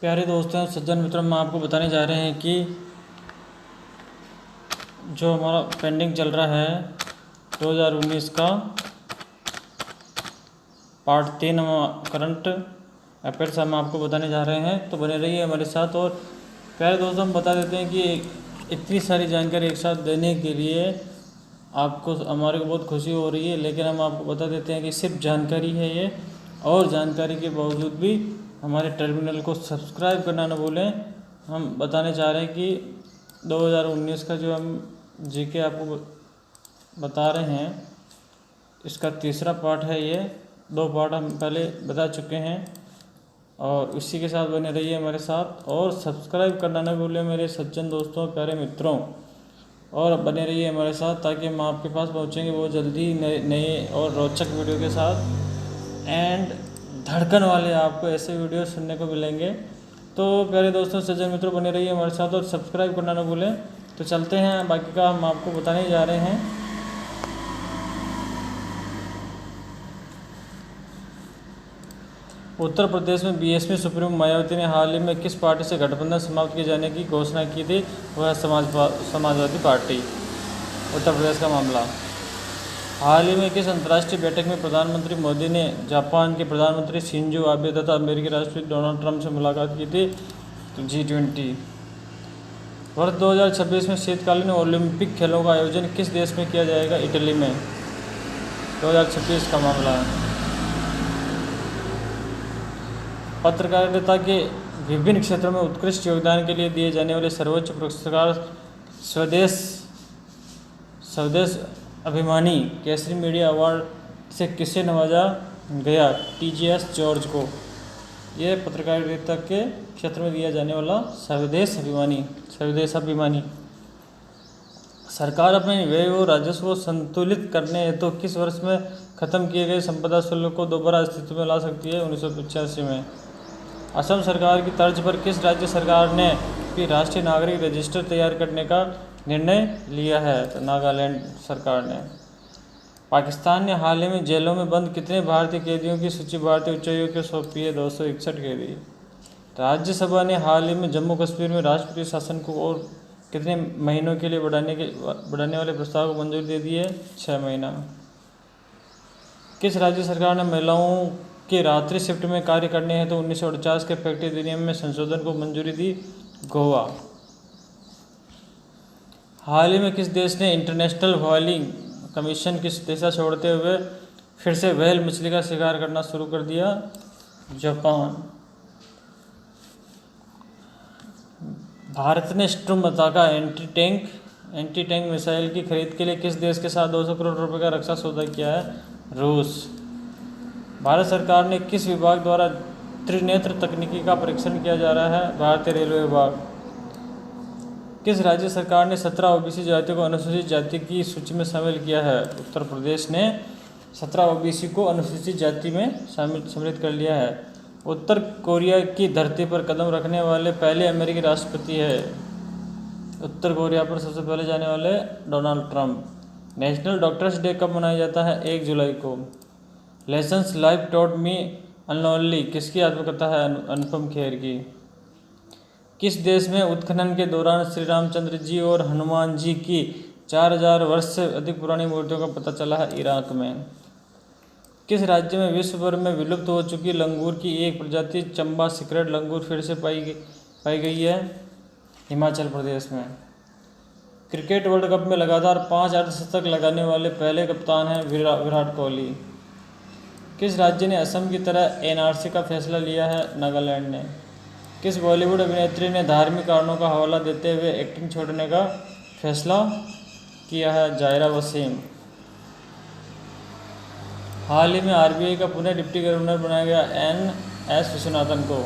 प्यारे दोस्तों, सज्जन मित्रों, हम आपको बताने जा रहे हैं कि जो हमारा पेंडिंग चल रहा है 2019 का पार्ट 3 हम करंट अफेयर्स हम आपको बताने जा रहे हैं, तो बने रहिए हमारे साथ। और प्यारे दोस्तों, हम बता देते हैं कि इतनी सारी जानकारी एक साथ देने के लिए आपको हमारे को बहुत खुशी हो रही है, लेकिन हम आपको बता देते हैं कि सिर्फ जानकारी है ये, और जानकारी के बावजूद भी हमारे टर्मिनल को सब्सक्राइब करना न भूलें। हम बताने चाह रहे हैं कि 2019 का जो हम जीके आपको बता रहे हैं, इसका तीसरा पार्ट है ये। 2 पार्ट हम पहले बता चुके हैं, और इसी के साथ बने रहिए हमारे साथ, और सब्सक्राइब करना न भूलें मेरे सज्जन दोस्तों, प्यारे मित्रों। और बने रहिए हमारे साथ ताकि हम आपके पास पहुंचेंगे वो जल्दी नए और रोचक वीडियो के साथ, एंड धड़कन वाले आपको ऐसे वीडियो सुनने को मिलेंगे। तो प्यारे दोस्तों, सज्जन मित्रों, बने रहिए हमारे साथ और सब्सक्राइब करना ना भूलें। तो चलते हैं, बाकी का हम आपको बताने जा रहे हैं। उत्तर प्रदेश में बीएसपी सुप्रीमो मायावती ने हाल ही में किस पार्टी से गठबंधन समाप्त किए जाने की घोषणा की थी? वह समाजवादी पार्टी। उत्तर प्रदेश का मामला। हाल ही में किस अंतर्राष्ट्रीय बैठक में प्रधानमंत्री मोदी ने जापान के प्रधानमंत्री शिंजो आबे तथा अमेरिकी राष्ट्रपति डोनाल्ड ट्रंप से मुलाकात की थी? तो G20। वर्ष 2026 में शीतकालीन ओलंपिक खेलों का आयोजन किस देश में किया जाएगा? इटली में। 2026 का मामला है। पत्रकारिता के विभिन्न क्षेत्रों में उत्कृष्ट योगदान के लिए दिए जाने वाले सर्वोच्च पुरस्कार स्वदेश अभिमानी केसरी मीडिया अवार्ड से किसे नवाजा गया? TGS जॉर्ज को। यह पत्रकारिता के क्षेत्र में दिया जाने वाला स्वदेश अभिमानी। सरकार अपने व्यय और राजस्व को संतुलित करने हेतु किस वर्ष में खत्म किए गए संपदा शुल्क को दोबारा अस्तित्व में ला सकती है? 1985 में। असम सरकार की तर्ज पर किस राज्य सरकार ने भी राष्ट्रीय नागरिक रजिस्टर तैयार करने का निर्णय लिया है? तो नागालैंड सरकार ने। पाकिस्तान ने हाल ही में जेलों में बंद कितने भारतीय कैदियों की सूची भारतीय उच्चायोग को सौंपी है? 261 कैदी। राज्यसभा ने हाल ही में जम्मू कश्मीर में राष्ट्रपति शासन को और कितने महीनों के लिए बढ़ाने वाले प्रस्ताव को मंजूरी दे दी है? 6 महीना। किस राज्य सरकार ने महिलाओं के रात्रि शिफ्ट में कार्य करने हेतु 1948 के फैक्ट्री अधिनियम में संशोधन को मंजूरी दी? गोवा। हाल ही में किस देश ने इंटरनेशनल व्हालिंग कमीशन की दिशा छोड़ते हुए फिर से व्हेल मछली का शिकार करना शुरू कर दिया? जापान। भारत ने स्ट्रूम बताका एंटी टैंक मिसाइल की खरीद के लिए किस देश के साथ 200 करोड़ रुपए का रक्षा सौदा किया है? रूस। भारत सरकार ने किस विभाग द्वारा त्रिनेत्र तकनीकी का परीक्षण किया जा रहा है? भारतीय रेलवे विभाग। किस राज्य सरकार ने 17 ओबीसी जातियों को अनुसूचित जाति की सूची में शामिल किया है? उत्तर प्रदेश ने 17 ओबीसी को अनुसूचित जाति में सम्मिलित कर लिया है। उत्तर कोरिया की धरती पर कदम रखने वाले पहले अमेरिकी राष्ट्रपति है? उत्तर कोरिया पर सबसे पहले जाने वाले Donald Trump. National doctors day कब मनाया जाता है? 1 जुलाई को। लेसन्स लाइफ टॉट मी अनलॉनली किसकी आत्मकथा है? अनुपम खेर की। किस देश में उत्खनन के दौरान श्री रामचंद्र जी और हनुमान जी की 4000 वर्ष से अधिक पुरानी मूर्तियों का पता चला है? इराक में। किस राज्य में विश्व भर में विलुप्त हो चुकी लंगूर की एक प्रजाति चंबा सिकरेट लंगूर फिर से पाई गई है? हिमाचल प्रदेश में। क्रिकेट वर्ल्ड कप में लगातार 5 अर्धशतक लगाने वाले पहले कप्तान हैं विराट कोहली। किस राज्य ने असम की तरह NRC का फैसला लिया है? नागालैंड ने। किस बॉलीवुड अभिनेत्री ने धार्मिक कारणों का हवाला देते हुए एक्टिंग छोड़ने का फैसला किया है? जायरा वसीम। हाल ही में RBI का पुनः डिप्टी गवर्नर बनाया गया NS विश्वनाथन को।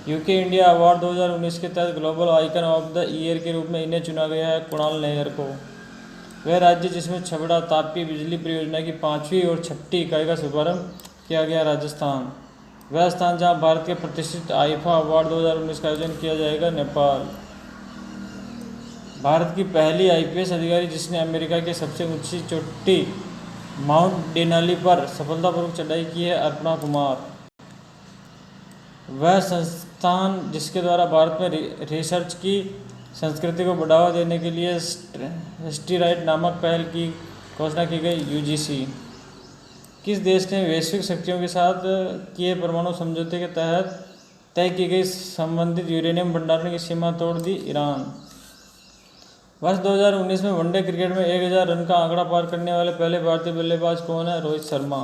यूके इंडिया अवार्ड 2019 के तहत global icon of the year के रूप में इन्हें चुना गया है? कुणाल नायर को। वह राज्य जिसमें छबड़ा तापीय बिजली परियोजना की 5वीं और 6ठी इकाई का शुभारंभ किया गया? राजस्थान। वह स्थान जहां भारत के प्रतिष्ठित आईफा अवार्ड 2019 का आयोजन किया जाएगा? नेपाल। भारत की पहली IPS अधिकारी जिसने अमेरिका की सबसे ऊंची चोटी माउंट डेनाली पर सफलतापूर्वक चढ़ाई की है? अर्पणा कुमार। वह संस्थान जिसके द्वारा भारत में रिसर्च की संस्कृति को बढ़ावा देने के लिए हिस्ट्री राइट नामक पहल की घोषणा की गई, यूजीसी। किस देश ने वैश्विक शक्तियों के साथ किए परमाणु समझौते के तहत तय की गई संबंधित यूरेनियम भंडारण की सीमा तोड़ दी, ईरान। वर्ष 2019 में वनडे क्रिकेट में 1000 रन का आंकड़ा पार करने वाले पहले भारतीय बल्लेबाज कौन है, रोहित शर्मा।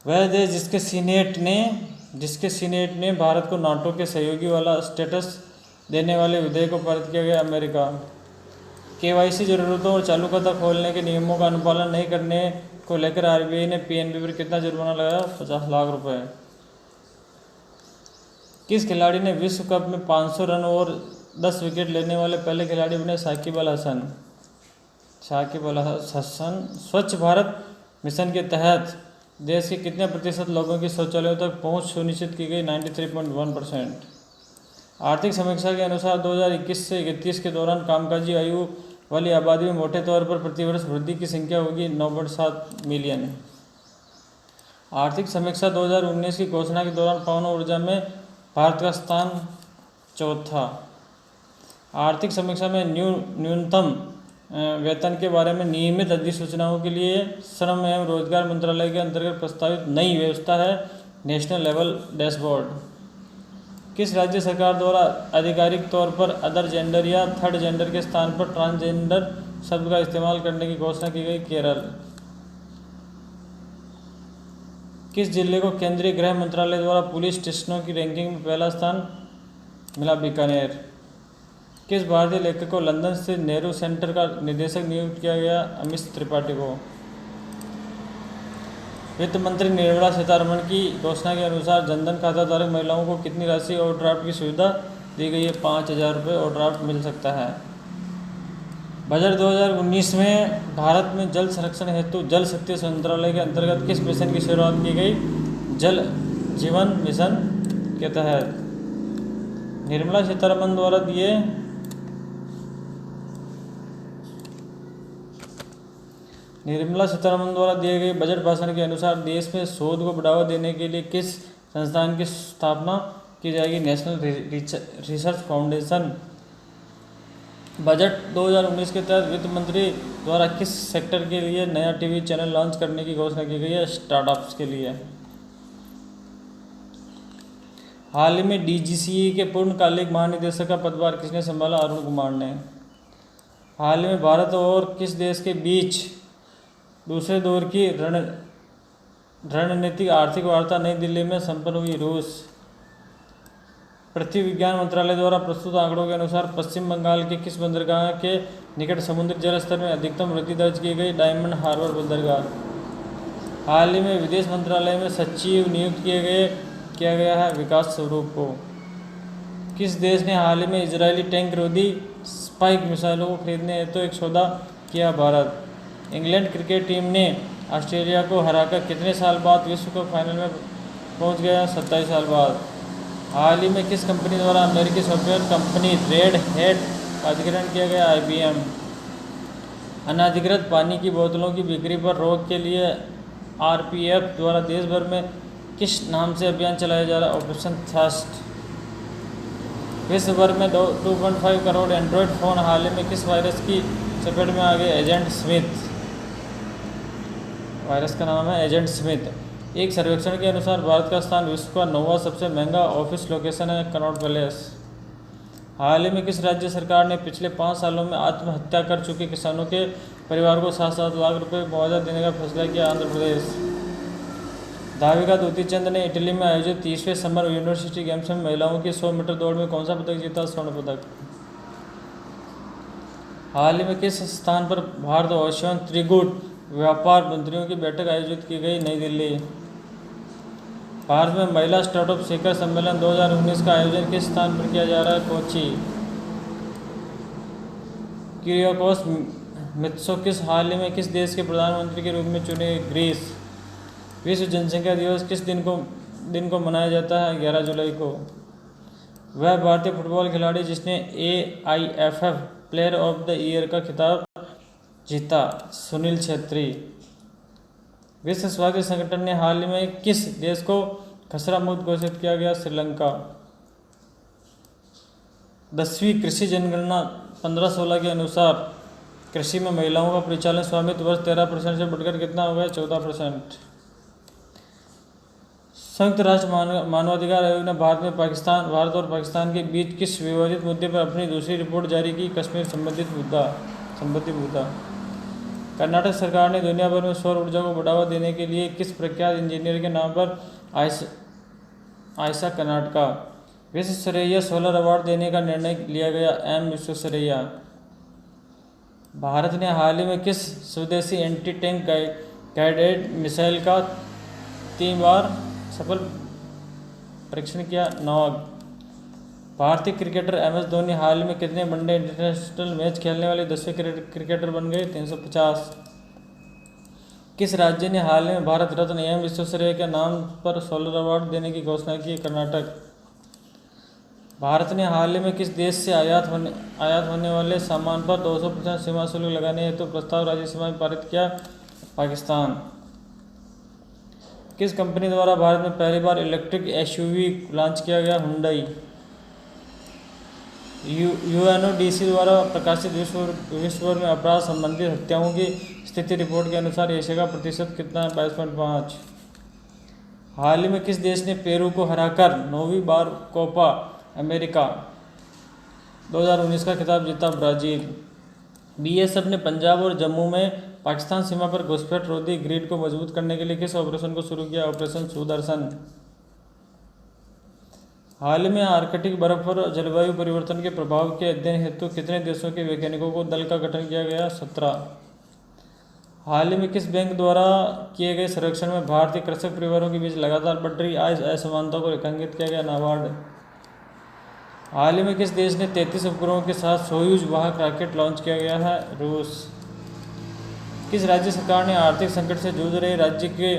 वह देश जिसके सीनेट ने भारत को नाटो के सहयोगी वाला स्टेटस देने वाले विधेयक को पारित किया गया, अमेरिका। केवाईसी जरूरतों और चालू खाता खोलने के नियमों का अनुपालन नहीं करने को लेकर आरबीआई ने पीएनबी पर कितना जुर्माना लगाया, 50 लाख रुपए। किस खिलाड़ी ने विश्व कप में 500 रन और 10 विकेट लेने वाले पहले खिलाड़ी बने, साकिब अल हसन। स्वच्छ भारत मिशन के तहत देश के कितने प्रतिशत लोगों की शौचालयों तक पहुंच सुनिश्चित की गई, 93.1%। आर्थिक समीक्षा के अनुसार 2021 से 31 के दौरान कामकाजी आयु वाली आबादी में मोटे तौर पर प्रतिवर्ष वृद्धि की संख्या होगी, 9.7 मिलियन। आर्थिक समीक्षा 2019 की घोषणा के दौरान पवन ऊर्जा में भारत का स्थान चौथा। आर्थिक समीक्षा में न्यूनतम वेतन के बारे में नियमित अधिसूचनाओं के लिए श्रम एवं रोजगार मंत्रालय के अंतर्गत प्रस्तावित नई व्यवस्था है, नेशनल लेवल डैशबोर्ड। किस राज्य सरकार द्वारा आधिकारिक तौर पर अदर जेंडर या थर्ड जेंडर के स्थान पर ट्रांसजेंडर शब्द का इस्तेमाल करने की घोषणा की गई, केरल। किस जिले को केंद्रीय गृह मंत्रालय द्वारा पुलिस स्टेशनों की रैंकिंग में पहला स्थान मिला, बीकानेर। किस भारतीय लेखक को लंदन से नेहरू सेंटर का निदेशक नियुक्त किया गया, अमित त्रिपाठी को। वित्त मंत्री निर्मला सीतारमण की घोषणा के अनुसार जनधन खाता धारक महिलाओं को कितनी राशि ओवरड्राफ्ट की सुविधा दी गई है, 5000 रुपये ओवरड्राफ्ट मिल सकता है। बजट 2019 में भारत में जल संरक्षण हेतु जल शक्ति मंत्रालय के अंतर्गत किस मिशन की शुरुआत की गई, जल जीवन मिशन के तहत। निर्मला सीतारमण द्वारा दिए गए बजट भाषण के अनुसार देश में शोध को बढ़ावा देने के लिए किस संस्थान की स्थापना की जाएगी, नेशनल रिसर्च फाउंडेशन। बजट 2019 के तहत वित्त मंत्री द्वारा किस सेक्टर के लिए नया टीवी चैनल लॉन्च करने की घोषणा की गई है, स्टार्टअप्स के लिए। हाल ही में डीजीसीए के पूर्णकालिक महानिदेशक का पदभार किसने संभाला, अरुण कुमार ने। हाल ही में भारत और किस देश के बीच दूसरे दौर की रणनीतिक आर्थिक वार्ता नई दिल्ली में संपन्न हुई, रूस। पृथ्वी विज्ञान मंत्रालय द्वारा प्रस्तुत आंकड़ों के अनुसार पश्चिम बंगाल के किस बंदरगाह के निकट समुद्री जल स्तर में अधिकतम वृद्धि दर्ज की गई, डायमंड हार्बर बंदरगाह। हाल ही में विदेश मंत्रालय में सचिव नियुक्त किया गया है, विकास स्वरूप को। किस देश ने हाल ही में इजरायली टैंक रोधी स्पाइक मिसाइलों को खरीदने हेतु एक सौदा किया, भारत। इंग्लैंड क्रिकेट टीम ने ऑस्ट्रेलिया को हराकर कितने साल बाद विश्व कप फाइनल में पहुंच गया, 27 साल बाद। हाल ही में किस कंपनी द्वारा अमेरिकी सॉफ्टवेयर कंपनी रेड हैट का अधिग्रहण किया गया, IBM। अनाधिकृत पानी की बोतलों की बिक्री पर रोक के लिए RPF द्वारा देश भर में किस नाम से अभियान चलाया जा रहा है, ऑपरेशन थ्रस्ट। विश्व भर में 2.5 करोड़ एंड्रॉयड फ़ोन हाल ही में किस वायरस की चपेट में आ गए, एजेंट स्मिथ। वायरस का नाम है एजेंट स्मिथ। एक सर्वेक्षण के अनुसार भारत का स्थान विश्व का 9वां सबसे महंगा ऑफिस लोकेशन है, कनॉट पैलेस। हाल ही में किस राज्य सरकार ने पिछले 5 सालों में आत्महत्या कर चुके किसानों के परिवार को 7-7 लाख रुपए मुआवजा देने का फैसला किया, आंध्र प्रदेश। धाविका दुतीचंद ने इटली में आयोजित 30वें समर यूनिवर्सिटी गेम्स में महिलाओं की 100 मीटर दौड़ में कौन सा पदक जीता, स्वर्ण पदक। हाल ही में किस स्थान पर भारत और ओशियन त्रिगुट व्यापार मंत्रियों की बैठक आयोजित की गई, नई दिल्ली। भारत में महिला स्टार्टअप शिखर सम्मेलन 2019 का आयोजन किस स्थान पर किया जा रहा है, कोची। किरियाकोस मित्सोकिस हाल ही में किस देश के प्रधानमंत्री के रूप में चुने, ग्रीस। विश्व जनसंख्या दिवस किस दिन को मनाया जाता है, 11 जुलाई को। वह भारतीय फुटबॉल खिलाड़ी जिसने AIFF player of the year का खिताब जीता, सुनील छेत्री। विश्व स्वास्थ्य संगठन ने हाल ही में किस देश को खसरा मुक्त घोषित किया गया श्रीलंका। 10वीं कृषि जनगणना 1516 के अनुसार कृषि में महिलाओं का परिचालन स्वामित्व वर्ष 13% से बढ़कर कितना हो गया? 14%। संयुक्त राष्ट्र मानवाधिकार आयोग ने भारत और पाकिस्तान के बीच किस विवादित मुद्दे पर अपनी दूसरी रिपोर्ट जारी की? कश्मीर संबंधित मुद्दा। कर्नाटक सरकार ने दुनिया भर में सौर ऊर्जा को बढ़ावा देने के लिए किस प्रख्यात इंजीनियर के नाम पर आयशा कर्नाटका विश्वेश्वरैया सोलर अवार्ड देने का निर्णय लिया गया? एम विश्वेश्वरैया। भारत ने हाल ही में किस स्वदेशी एंटी टैंक गाइडेड मिसाइल का 3 बार सफल परीक्षण किया? नॉग। भारतीय क्रिकेटर MS धोनी हाल में कितने वनडे इंटरनेशनल मैच खेलने वाले 10वें क्रिकेटर बन गए? 350। किस राज्य ने हाल में भारत रत्न एम विश्वेश्वरैया के नाम पर सोलर अवार्ड देने की घोषणा की? कर्नाटक। भारत ने हाल ही में किस देश से आयात होने वाले सामान पर 200% सीमा शुल्क लगाने हेतु प्रस्ताव राज्यसभा में पारित किया? पाकिस्तान। किस कंपनी द्वारा भारत में पहली बार इलेक्ट्रिक SUV लॉन्च किया गया? हुंडई। UNODC द्वारा प्रकाशित विश्व भर में अपराध संबंधित हत्याओं की स्थिति रिपोर्ट के अनुसार एशिया का प्रतिशत कितना है? 22.5। हाल ही में किस देश ने पेरू को हराकर 9वीं बार कोपा अमेरिका 2019 का खिताब जीता? ब्राजील। BSF ने पंजाब और जम्मू में पाकिस्तान सीमा पर घुसपैठ रोधी ग्रिड को मजबूत करने के लिए किस ऑपरेशन को शुरू किया? ऑपरेशन सुदर्शन। हाल ही में आर्कटिक बर्फ पर जलवायु परिवर्तन के प्रभाव के अध्ययन हेतु कितने देशों के वैज्ञानिकों को दल का गठन किया गया? 17। हाल ही में किस बैंक द्वारा किए गए सर्वेक्षण में भारतीय कृषक परिवारों के बीच लगातार बढ़ रही आय असमानता को रेखांकित किया गया? नाबार्ड। हाल ही में किस देश ने 33 उपग्रहों के साथ सोयूज वाहक रॉकेट लॉन्च किया गया है? रूस। किस राज्य सरकार ने आर्थिक संकट से जूझ रहे राज्य के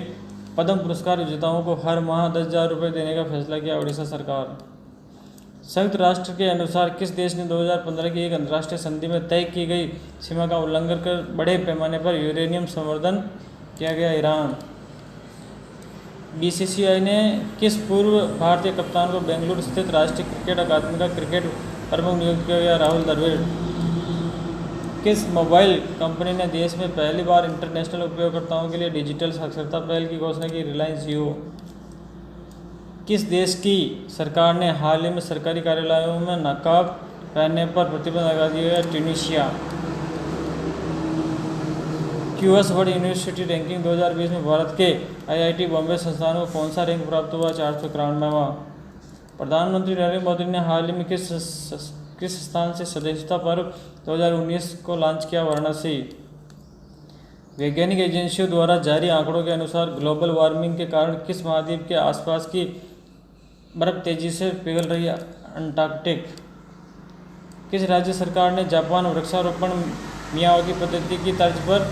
पद्म पुरस्कार विजेताओं को हर माह 10,000 रुपये देने का फैसला किया? उड़ीसा सरकार। संयुक्त राष्ट्र के अनुसार किस देश ने 2015 की एक अंतर्राष्ट्रीय संधि में तय की गई सीमा का उल्लंघन कर बड़े पैमाने पर यूरेनियम संवर्धन किया गया? ईरान। BCCI ने किस पूर्व भारतीय कप्तान को बेंगलुरु स्थित राष्ट्रीय क्रिकेट अकादमी का क्रिकेट प्रमुख नियुक्त किया गया? राहुल द्रविड़। किस मोबाइल कंपनी ने देश में पहली बार इंटरनेशनल उपयोगकर्ताओं के लिए डिजिटल साक्षरता पहल की घोषणा की? रिलायंस जियो। किस देश की सरकार ने हाल ही में सरकारी कार्यालयों में नकाब पहनने पर प्रतिबंध लगा दिया है? Tunisia. QS world university ranking 2020 में भारत के IIT बॉम्बे संस्थान को कौन सा रैंक प्राप्त हुआ? 491वां। प्रधानमंत्री नरेंद्र मोदी ने हाल ही में किस स्थान से सदस्यता पर्व 2019 को लॉन्च किया? वाराणसी। वैज्ञानिक एजेंसियों द्वारा जारी आंकड़ों के अनुसार ग्लोबल वार्मिंग के कारण किस महाद्वीप के आसपास की बर्फ तेजी से पिघल रही है? अंटार्कटिक। किस राज्य सरकार ने जापान वृक्षारोपण मियावाकी पद्धति की तर्ज पर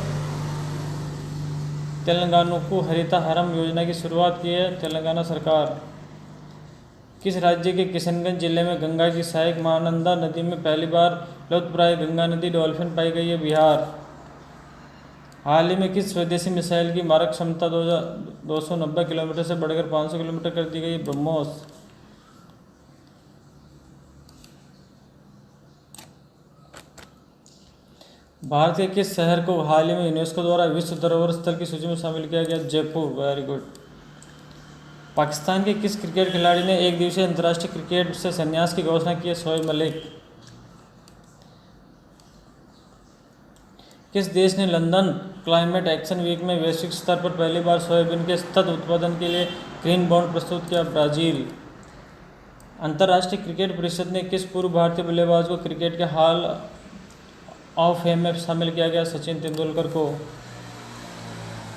तेलंगाना को हरिता हरम योजना की शुरुआत की है? तेलंगाना सरकार। किस राज्य के किशनगंज जिले में गंगा की सहायक महानंदा नदी में पहली बार लुप्तप्राय गंगा नदी डॉल्फिन पाई गई है? बिहार। हाल ही में किस स्वदेशी मिसाइल की मारक क्षमता 290 किलोमीटर से बढ़कर 500 किलोमीटर कर दी गई है? ब्रह्मोस। भारत के किस शहर को हाल ही में यूनेस्को द्वारा विश्व धरोहर स्थल की सूची में शामिल किया गया? जयपुर। Very good. पाकिस्तान के किस क्रिकेट खिलाड़ी ने एक दिवसीय अंतर्राष्ट्रीय क्रिकेट से संन्यास की घोषणा की है? शोएब मलिक। किस देश ने लंदन क्लाइमेट एक्शन वीक में वैश्विक स्तर पर पहली बार सोयाबीन के सतत उत्पादन के लिए ग्रीन बॉन्ड प्रस्तुत किया? ब्राजील। अंतर्राष्ट्रीय क्रिकेट परिषद ने किस पूर्व भारतीय बल्लेबाज को क्रिकेट के हॉल ऑफ फेम में शामिल किया गया? सचिन तेंदुलकर को।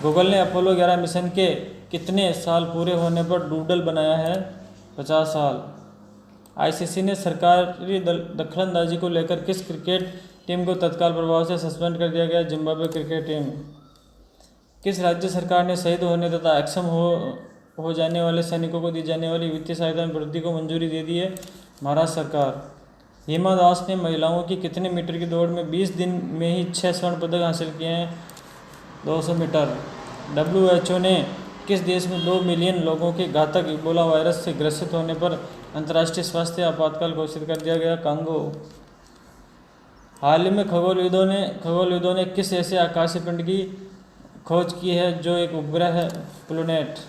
गूगल ने अपोलो 11 मिशन के कितने साल पूरे होने पर डूडल बनाया है? 50 साल। ICC ने सरकारी दखलंदाजी को लेकर किस क्रिकेट टीम को तत्काल प्रभाव से सस्पेंड कर दिया गया? Zimbabwe cricket team. किस राज्य सरकार ने शहीद होने तथा अक्षम हो जाने वाले सैनिकों को दी जाने वाली वित्तीय सहायता में वृद्धि को मंजूरी दे दी है? महाराष्ट्र सरकार। हिमा दास ने महिलाओं की कितने मीटर की दौड़ में 20 दिन में ही 6 स्वर्ण पदक हासिल किए हैं? 200 मीटर। WHO ने किस देश में 2 मिलियन लोगों के घातक इबोला वायरस से ग्रसित होने पर अंतर्राष्ट्रीय स्वास्थ्य आपातकाल घोषित कर दिया गया? कांगो। हाल ही में खगोलविदों ने किस ऐसे आकाशीय पिंड की खोज की है जो एक उपग्रह है? प्लूनेट।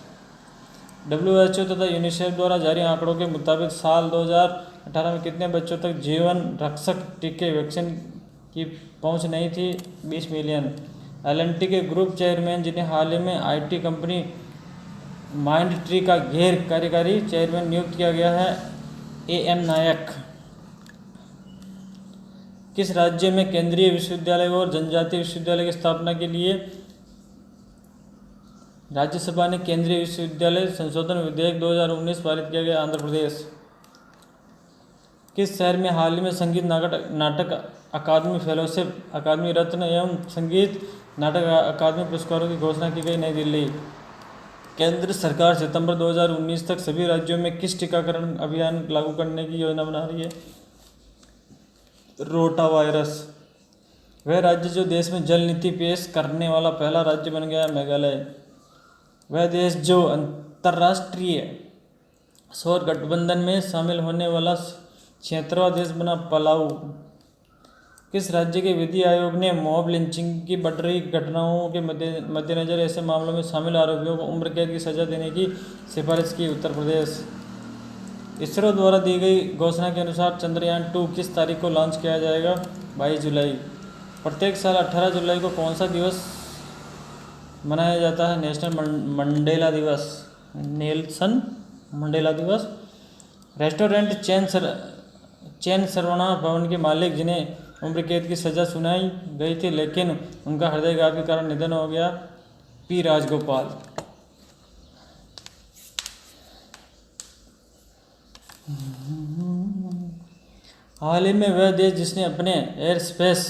WHO तथा यूनिसेफ द्वारा जारी आंकड़ों के मुताबिक साल 2018 में कितने बच्चों तक जीवन रक्षक टीके वैक्सीन की पहुंच नहीं थी? 20 मिलियन। L&T के ग्रुप चेयरमैन जिन्हें हाल ही में IT कंपनी माइंडट्री का गैर कार्यकारी चेयरमैन नियुक्त किया गया है? AM नायक। किस राज्य में केंद्रीय विश्वविद्यालय और जनजातीय विश्वविद्यालय की स्थापना के लिए राज्यसभा ने केंद्रीय विश्वविद्यालय संशोधन विधेयक 2019 पारित किया गया? आंध्र प्रदेश। किस शहर में हाल ही में संगीत नाटक अकादमी फेलोशिप, अकादमी रत्न एवं संगीत नाटक अकादमी पुरस्कारों की घोषणा की गई? नई दिल्ली। केंद्र सरकार सितंबर 2019 तक सभी राज्यों में किस टीकाकरण अभियान लागू करने की योजना बना रही है? Rota virus. वह राज्य जो देश में जल नीति पेश करने वाला पहला राज्य बन गया? मेघालय। वह देश जो अंतर्राष्ट्रीय सौर गठबंधन में शामिल होने वाला 76वां देश बना? पलाऊ। किस राज्य के विधि आयोग ने मॉब लिंचिंग की बढ़ रही घटनाओं के मद्देनजर ऐसे मामलों में शामिल आरोपियों को उम्र कैद की सजा देने की सिफारिश की? उत्तर प्रदेश। इसरो द्वारा दी गई घोषणा के अनुसार चंद्रयान-2 किस तारीख को लॉन्च किया जाएगा? 22 जुलाई। प्रत्येक साल 18 जुलाई को कौन सा दिवस मनाया जाता है? नेशनल मंडेला दिवस, नेल्सन मंडेला दिवस। रेस्टोरेंट चैन सरवना भवन के मालिक जिन्हें उम्र कैद की सजा सुनाई गई थी लेकिन उनका हृदयघात के कारण निधन हो गया? पी राजगोपाल। हाल ही में वह देश जिसने अपने एयर स्पेस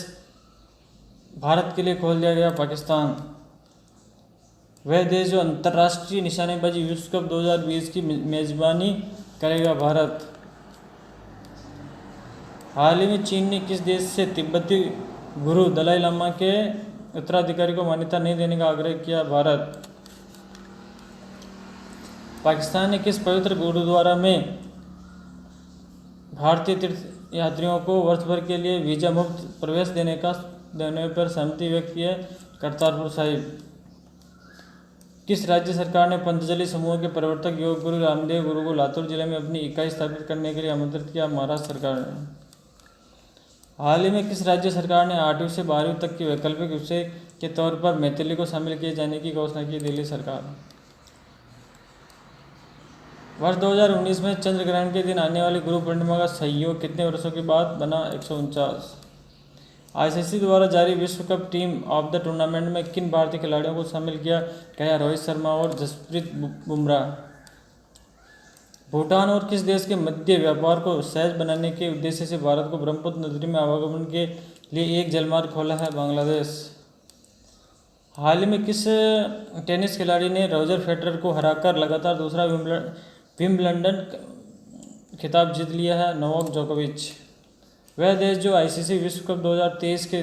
भारत के लिए खोल दिया गया? पाकिस्तान। वह देश जो अंतर्राष्ट्रीय निशानेबाजी विश्व कप 2020 की मेजबानी करेगा? भारत। हाल ही में चीन ने किस देश से तिब्बती गुरु दलाई लामा के उत्तराधिकारी को मान्यता नहीं देने का आग्रह किया? भारत। पाकिस्तान ने किस पवित्र गुरुद्वारा में भारतीय तीर्थ यात्रियों को वर्ष भर के लिए वीजा मुक्त प्रवेश देने पर सहमति व्यक्त की है? करतारपुर साहिब। किस राज्य सरकार ने पतंजलि समूह के प्रवर्तक योग गुरु रामदेव गुरु को लातूर जिले में अपनी इकाई स्थापित करने के लिए आमंत्रित किया? महाराष्ट्र सरकार ने। हाल ही में किस राज्य सरकार ने 8वीं से 12वीं तक की वैकल्पिक विषय के तौर पर मैथिली को शामिल किए जाने की घोषणा की? दिल्ली सरकार। वर्ष 2019 में चंद्र ग्रहण के दिन आने वाली गुरु पूर्णिमा का सहयोग कितने वर्षों के बाद बना? 149। ICC द्वारा जारी विश्व cup team of the tournament में किन भारतीय खिलाड़ियों को शामिल किया गया? रोहित शर्मा और जसप्रीत बुमराह। भूटान और किस देश के मध्य व्यापार को सहज बनाने के उद्देश्य से भारत को ब्रह्मपुत्र नदी में आवागमन के लिए एक जलमार्ग खोला है? बांग्लादेश। हाल ही में किस टेनिस खिलाड़ी ने रॉजर फेडरर को हराकर लगातार दूसरा विंबलडन खिताब जीत लिया है? नोवाक जोकोविच। वह देश जो ICC विश्व कप 2023 के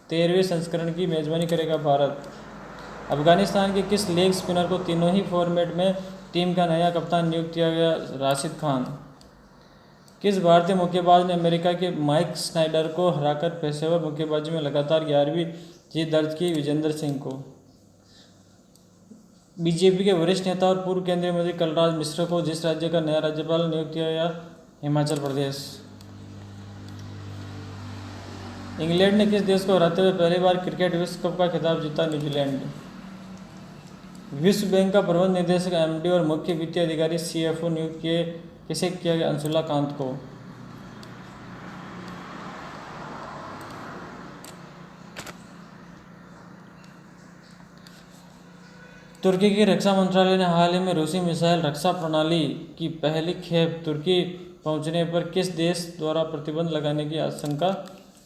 13वें संस्करण की मेजबानी करेगा? भारत। अफगानिस्तान के किस लेग स्पिनर को तीनों ही फॉर्मेट में टीम का नया कप्तान नियुक्त किया गया? राशिद खान। किस भारतीय मुक्केबाज ने अमेरिका के माइक स्नाइडर को हराकर पेशेवर मुक्केबाजी में लगातार 11वीं जीत दर्ज की? विजेंद्र सिंह को। बीजेपी के वरिष्ठ नेता और पूर्व केंद्रीय मंत्री कलराज मिश्र को जिस राज्य का नया राज्यपाल नियुक्त किया गया? हिमाचल प्रदेश। इंग्लैंड ने किस देश को हराते हुए पहली बार क्रिकेट विश्व कप का खिताब जीता? न्यूजीलैंड। विश्व बैंक का प्रबंध निदेशक MD और मुख्य वित्तीय अधिकारी CFO नियुक्त किसे किया गया? अंशुला कांत को। तुर्की की रक्षा मंत्रालय ने हाल ही में रूसी मिसाइल रक्षा प्रणाली की पहली खेप तुर्की पहुंचने पर किस देश द्वारा प्रतिबंध लगाने की आशंका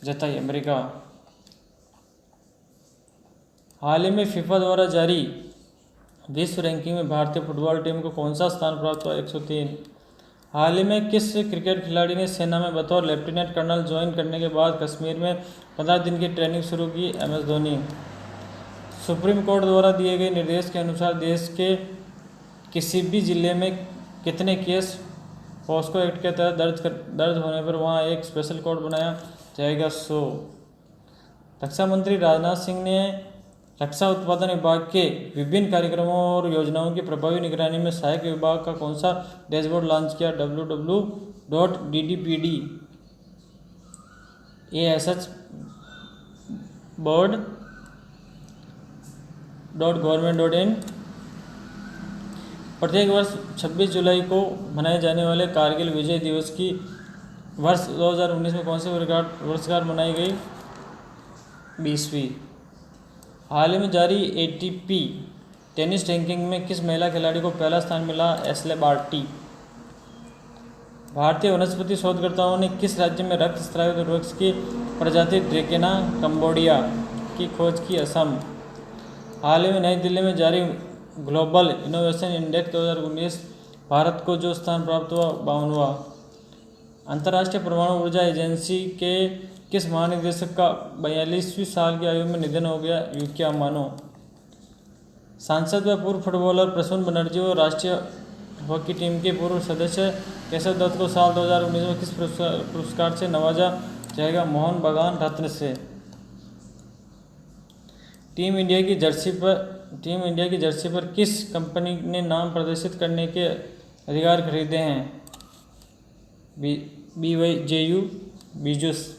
जताई? अमेरिका। हाल ही में FIFA द्वारा जारी विश्व रैंकिंग में भारतीय फुटबॉल टीम को कौन सा स्थान प्राप्त हुआ? 103। हाल ही में किस क्रिकेट खिलाड़ी ने सेना में बतौर लेफ्टिनेंट कर्नल ज्वाइन करने के बाद कश्मीर में 15 दिन की ट्रेनिंग शुरू की? MS धोनी। सुप्रीम कोर्ट द्वारा दिए गए निर्देश के अनुसार देश के किसी भी जिले में कितने केस पॉस्को एक्ट के तहत दर्ज होने पर वहाँ एक स्पेशल कोर्ट बनाया जाएगा? 100। रक्षा मंत्री राजनाथ सिंह ने रक्षा उत्पादन विभाग के विभिन्न कार्यक्रमों और योजनाओं की प्रभावी निगरानी में सहायक विभाग का कौन सा डैशबोर्ड लॉन्च किया? www.ddpd.board.government.in। प्रत्येक वर्ष 26 जुलाई को मनाए जाने वाले कारगिल विजय दिवस की वर्ष 2019 में कौन सी वर्षगांठ मनाई गई? 20वीं। हाल ही में जारी ATP टेनिस रैंकिंग में किस महिला खिलाड़ी को पहला स्थान मिला? Ashleigh Barty. भारतीय वनस्पति शोधकर्ताओं ने किस राज्य में रक्त स्रावित वृक्ष की प्रजाति ड्रेकेना कंबोडिया की खोज की? असम। हाल ही में नई दिल्ली में जारी ग्लोबल इनोवेशन इंडेक्स 2019 भारत को जो स्थान प्राप्त हुआ? 52वां। अंतर्राष्ट्रीय परमाणु ऊर्जा एजेंसी के किस महानिदेशक का 42वीं साल की आयु में निधन हो गया? यूकिया अमानो। सांसद व पूर्व फुटबॉलर प्रसून बनर्जी और राष्ट्रीय हॉकी टीम के पूर्व सदस्य केशव दत्त को साल 2019 में किस पुरस्कार से नवाजा जाएगा? मोहन बागान रत्न से। टीम इंडिया की जर्सी पर किस कंपनी ने नाम प्रदर्शित करने के अधिकार खरीदे हैं? BYJU बीजूस।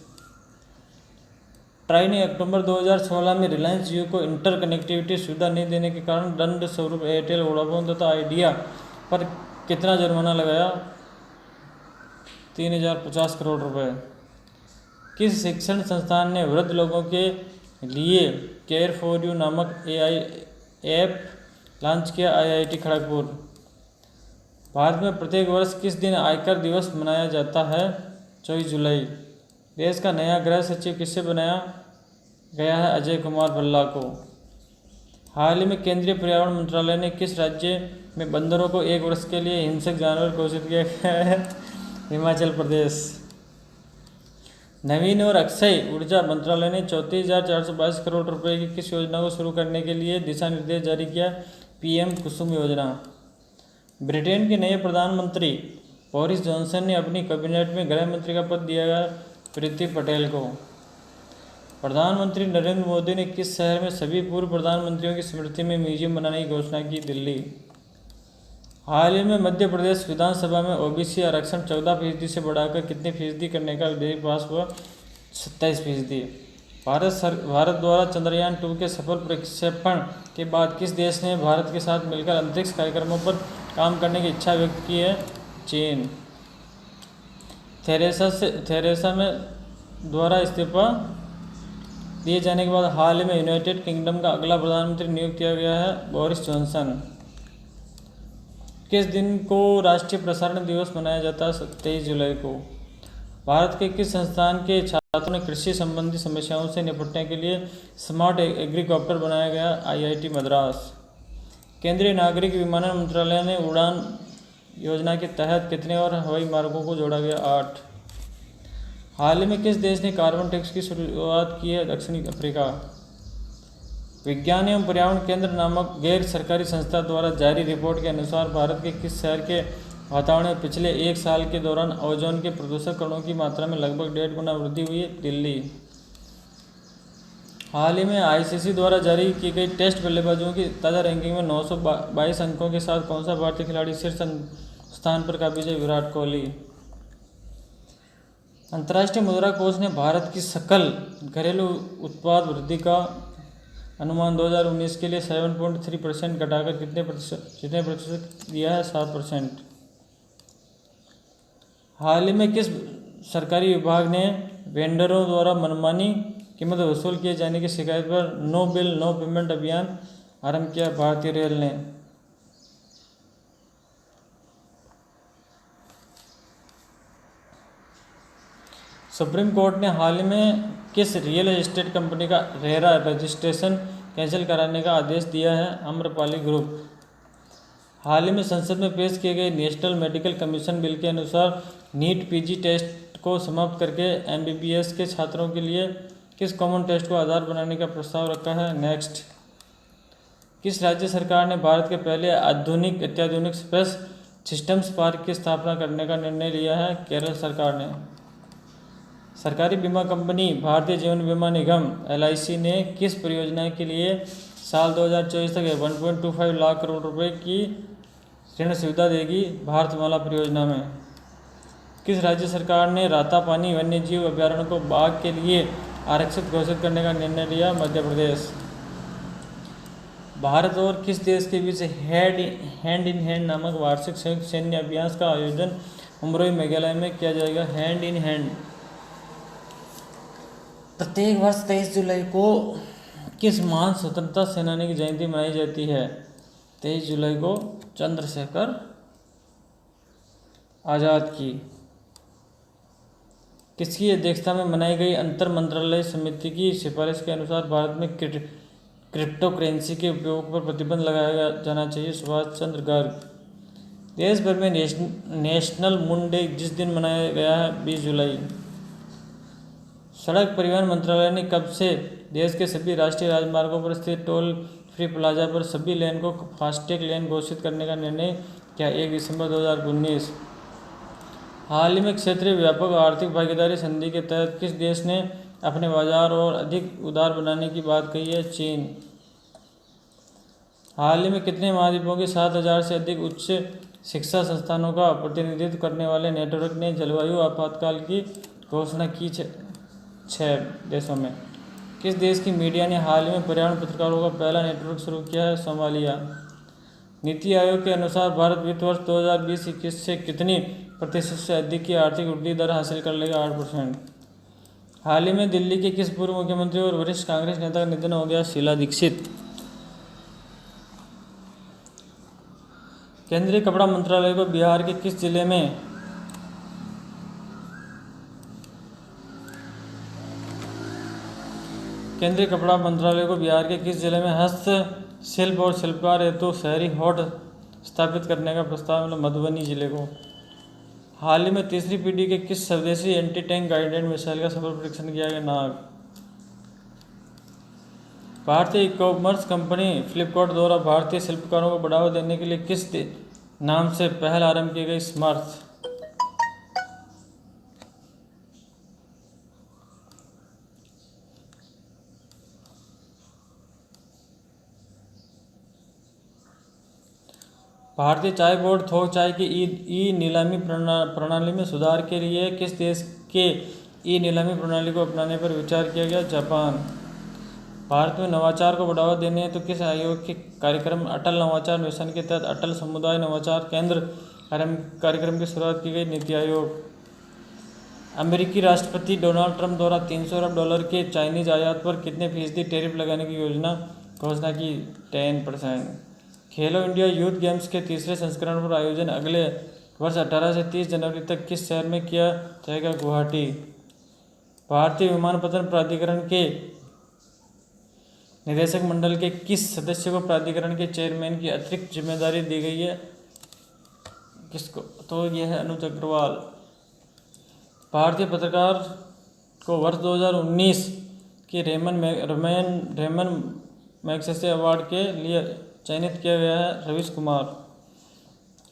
ट्राई ने अक्टूबर 2016 में रिलायंस जियो को इंटर कनेक्टिविटी सुविधा नहीं देने के कारण दंड स्वरूप एयरटेल, वोडाफोन तथा आइडिया पर कितना जुर्माना लगाया? 3050 करोड़ रुपए। किस शिक्षण संस्थान ने वृद्ध लोगों के लिए केयर फॉर यू नामक AI ऐप लॉन्च किया? IIT खड़गपुर। भारत में प्रत्येक वर्ष किस दिन आयकर दिवस मनाया जाता है? 24 जुलाई। देश का नया गृह सचिव किससे बनाया गया है? अजय कुमार भल्ला को। हाल ही में केंद्रीय पर्यावरण मंत्रालय ने किस राज्य में बंदरों को 1 वर्ष के लिए हिंसक जानवर घोषित किया गया है? हिमाचल प्रदेश। नवीन और अक्षय ऊर्जा मंत्रालय ने 34,422 करोड़ रुपए की किस योजना को शुरू करने के लिए दिशा निर्देश जारी किया? PM कुसुम योजना। ब्रिटेन के नए प्रधानमंत्री बोरिस जॉनसन ने अपनी कैबिनेट में गृह मंत्री का पद दिया गया प्रीति पटेल को। प्रधानमंत्री नरेंद्र मोदी ने किस शहर में सभी पूर्व प्रधानमंत्रियों की स्मृति में म्यूजियम बनाने की घोषणा की? दिल्ली। हाल ही में मध्य प्रदेश विधानसभा में OBC आरक्षण 14% से बढ़ाकर कितने फीसदी करने का विधेयक पास हुआ? 27%। भारत द्वारा चंद्रयान 2 के सफल प्रक्षेपण के बाद किस देश ने भारत के साथ मिलकर अंतरिक्ष कार्यक्रमों पर काम करने की इच्छा व्यक्त की है? चीन। थेरेसा में द्वारा इस्तीफा दिए जाने के बाद हाल ही में यूनाइटेड किंगडम का अगला प्रधानमंत्री नियुक्त किया गया है बोरिस जॉनसन। किस दिन को राष्ट्रीय प्रसारण दिवस मनाया जाता है? 23 जुलाई को। भारत के किस संस्थान के छात्रों ने कृषि संबंधी समस्याओं से निपटने के लिए स्मार्ट एग्रीकॉप्टर बनाया गया? IIT मद्रास। केंद्रीय नागरिक विमानन मंत्रालय ने उड़ान योजना के तहत कितने और हवाई मार्गों को जोड़ा गया? 8। हाल ही में किस देश ने कार्बन टैक्स की शुरुआत की है? दक्षिण अफ्रीका। विज्ञान एवं पर्यावरण केंद्र नामक गैर सरकारी संस्था द्वारा जारी रिपोर्ट के अनुसार भारत के किस शहर के वातावरण में पिछले 1 साल के दौरान ओजोन के प्रदूषक कणों की मात्रा में लगभग 1.5 गुना वृद्धि हुई? दिल्ली। हाल ही में ICC द्वारा जारी की गई टेस्ट बल्लेबाजों की ताज़ा रैंकिंग में 922 अंकों के साथ कौन सा भारतीय खिलाड़ी शीर्ष स्थान पर काबिज है? विराट कोहली। अंतर्राष्ट्रीय मुद्रा कोष ने भारत की सकल घरेलू उत्पाद वृद्धि का अनुमान 2019 के लिए 7.3% घटाकर कितने प्रतिशत दिया है? 7%। हाल ही में किस सरकारी विभाग ने वेंडरों द्वारा मनमानी कीमत वसूल किए जाने की शिकायत पर नो बिल नो पेमेंट अभियान आरंभ किया? भारतीय रेल ने। सुप्रीम कोर्ट ने हाल ही में किस रियल एस्टेट कंपनी का रेरा रजिस्ट्रेशन कैंसिल कराने का आदेश दिया है? आम्रपाली ग्रुप। हाल ही में संसद में पेश किए गए नेशनल मेडिकल कमीशन बिल के अनुसार नीट PG टेस्ट को समाप्त करके MBBS के छात्रों के लिए किस कॉमन टेस्ट को आधार बनाने का प्रस्ताव रखा है? नेक्स्ट। किस राज्य सरकार ने भारत के पहले अत्याधुनिक स्पेस सिस्टम्स पार्क की स्थापना करने का निर्णय लिया है? केरल सरकार ने। सरकारी बीमा कंपनी भारतीय जीवन बीमा निगम LIC ने किस परियोजना के लिए साल 2024 तक 1.25 लाख करोड़ रुपए की ऋण सुविधा देगी? भारतमाला परियोजना में। किस राज्य सरकार ने रातापानी वन्यजीव अभयारण्य को बाघ के लिए आरक्षित घोषित करने का निर्णय लिया? मध्य प्रदेश। भारत और किस देश के बीच हैंड इन हैंड नामक वार्षिक संयुक्त सैन्य अभ्यास का आयोजन उमरोई मेघालय में किया जाएगा? Hand in hand. प्रत्येक वर्ष 23 जुलाई को किस महान स्वतंत्रता सेनानी की जयंती मनाई जाती है? 23 जुलाई को चंद्रशेखर आज़ाद की। किसकी अध्यक्षता में बनाई गई अंतर मंत्रालय समिति की सिफारिश के अनुसार भारत में क्रिप्टो करेंसी के उपयोग पर प्रतिबंध लगाया जाना चाहिए? सुभाष चंद्र गर्ग। देश भर में नेशनल मून डे जिस दिन मनाया गया है 20 जुलाई। सड़क परिवहन मंत्रालय ने कब से देश के सभी राष्ट्रीय राजमार्गों पर स्थित टोल फ्री प्लाजा पर सभी लेन को फास्टैग लेन घोषित करने का निर्णय किया? 1 दिसंबर 2019। हाल ही में क्षेत्रीय व्यापक आर्थिक भागीदारी संधि के तहत किस देश ने अपने बाजार और अधिक उदार बनाने की बात कही है? चीन। हाल ही में कितने महाद्वीपों के 7,000 से अधिक उच्च शिक्षा संस्थानों का प्रतिनिधित्व करने वाले नेटवर्क ने जलवायु आपातकाल की घोषणा की? 6 देशों में। किस देश की मीडिया ने हाल ही में पर्यावरण पत्रकारों का पहला नेटवर्क शुरू किया है? सोमालिया। नीति आयोग के अनुसार भारत वित्त वर्ष 2020-21 से कितनी प्रतिशत से अधिक की आर्थिक वृद्धि दर हासिल कर लेगा? 8%। हाल ही में दिल्ली के किस पूर्व मुख्यमंत्री और वरिष्ठ कांग्रेस नेता का निधन हो गया? शीला दीक्षित। केंद्रीय कपड़ा मंत्रालय को बिहार के किस जिले में हस्तशिल्प और शिल्पकार हेतु शहरी हॉट स्थापित करने का प्रस्ताव मिला? मधुबनी जिले को। हाल ही में तीसरी पीढ़ी के किस स्वदेशी एंटी टैंक गाइडेड मिसाइल का सफल परीक्षण किया गया? नाग। भारतीय ई-कॉमर्स कंपनी फ्लिपकार्ट द्वारा भारतीय शिल्पकारों को बढ़ावा देने के लिए किस नाम से पहल आरंभ की गई? स्मर्थ। भारतीय चाय बोर्ड थोक चाय की ई नीलामी प्रणाली में सुधार के लिए किस देश के ई नीलामी प्रणाली को अपनाने पर विचार किया गया? जापान। भारत में नवाचार को बढ़ावा देने हेतु किस आयोग के कार्यक्रम अटल नवाचार मिशन के तहत अटल समुदाय नवाचार केंद्र कार्यक्रम की शुरुआत की गई? नीति आयोग। अमेरिकी राष्ट्रपति डोनाल्ड ट्रंप द्वारा $300 अरब के चाइनीज आयात पर कितने फीसदी टैरिफ लगाने की घोषणा की? 10%। खेलो इंडिया यूथ गेम्स के तीसरे संस्करण पर आयोजन अगले वर्ष 18 से 30 जनवरी तक किस शहर में किया जाएगा? गुवाहाटी। भारतीय विमानपत्तन प्राधिकरण के निदेशक मंडल के किस सदस्य को प्राधिकरण के चेयरमैन की अतिरिक्त जिम्मेदारी दी गई है? किसको? तो यह है अनुज अग्रवाल। भारतीय पत्रकार को वर्ष 2019 के रेमन मैगसेसे अवार्ड के लिए चयनित किया गया है? रवीश कुमार।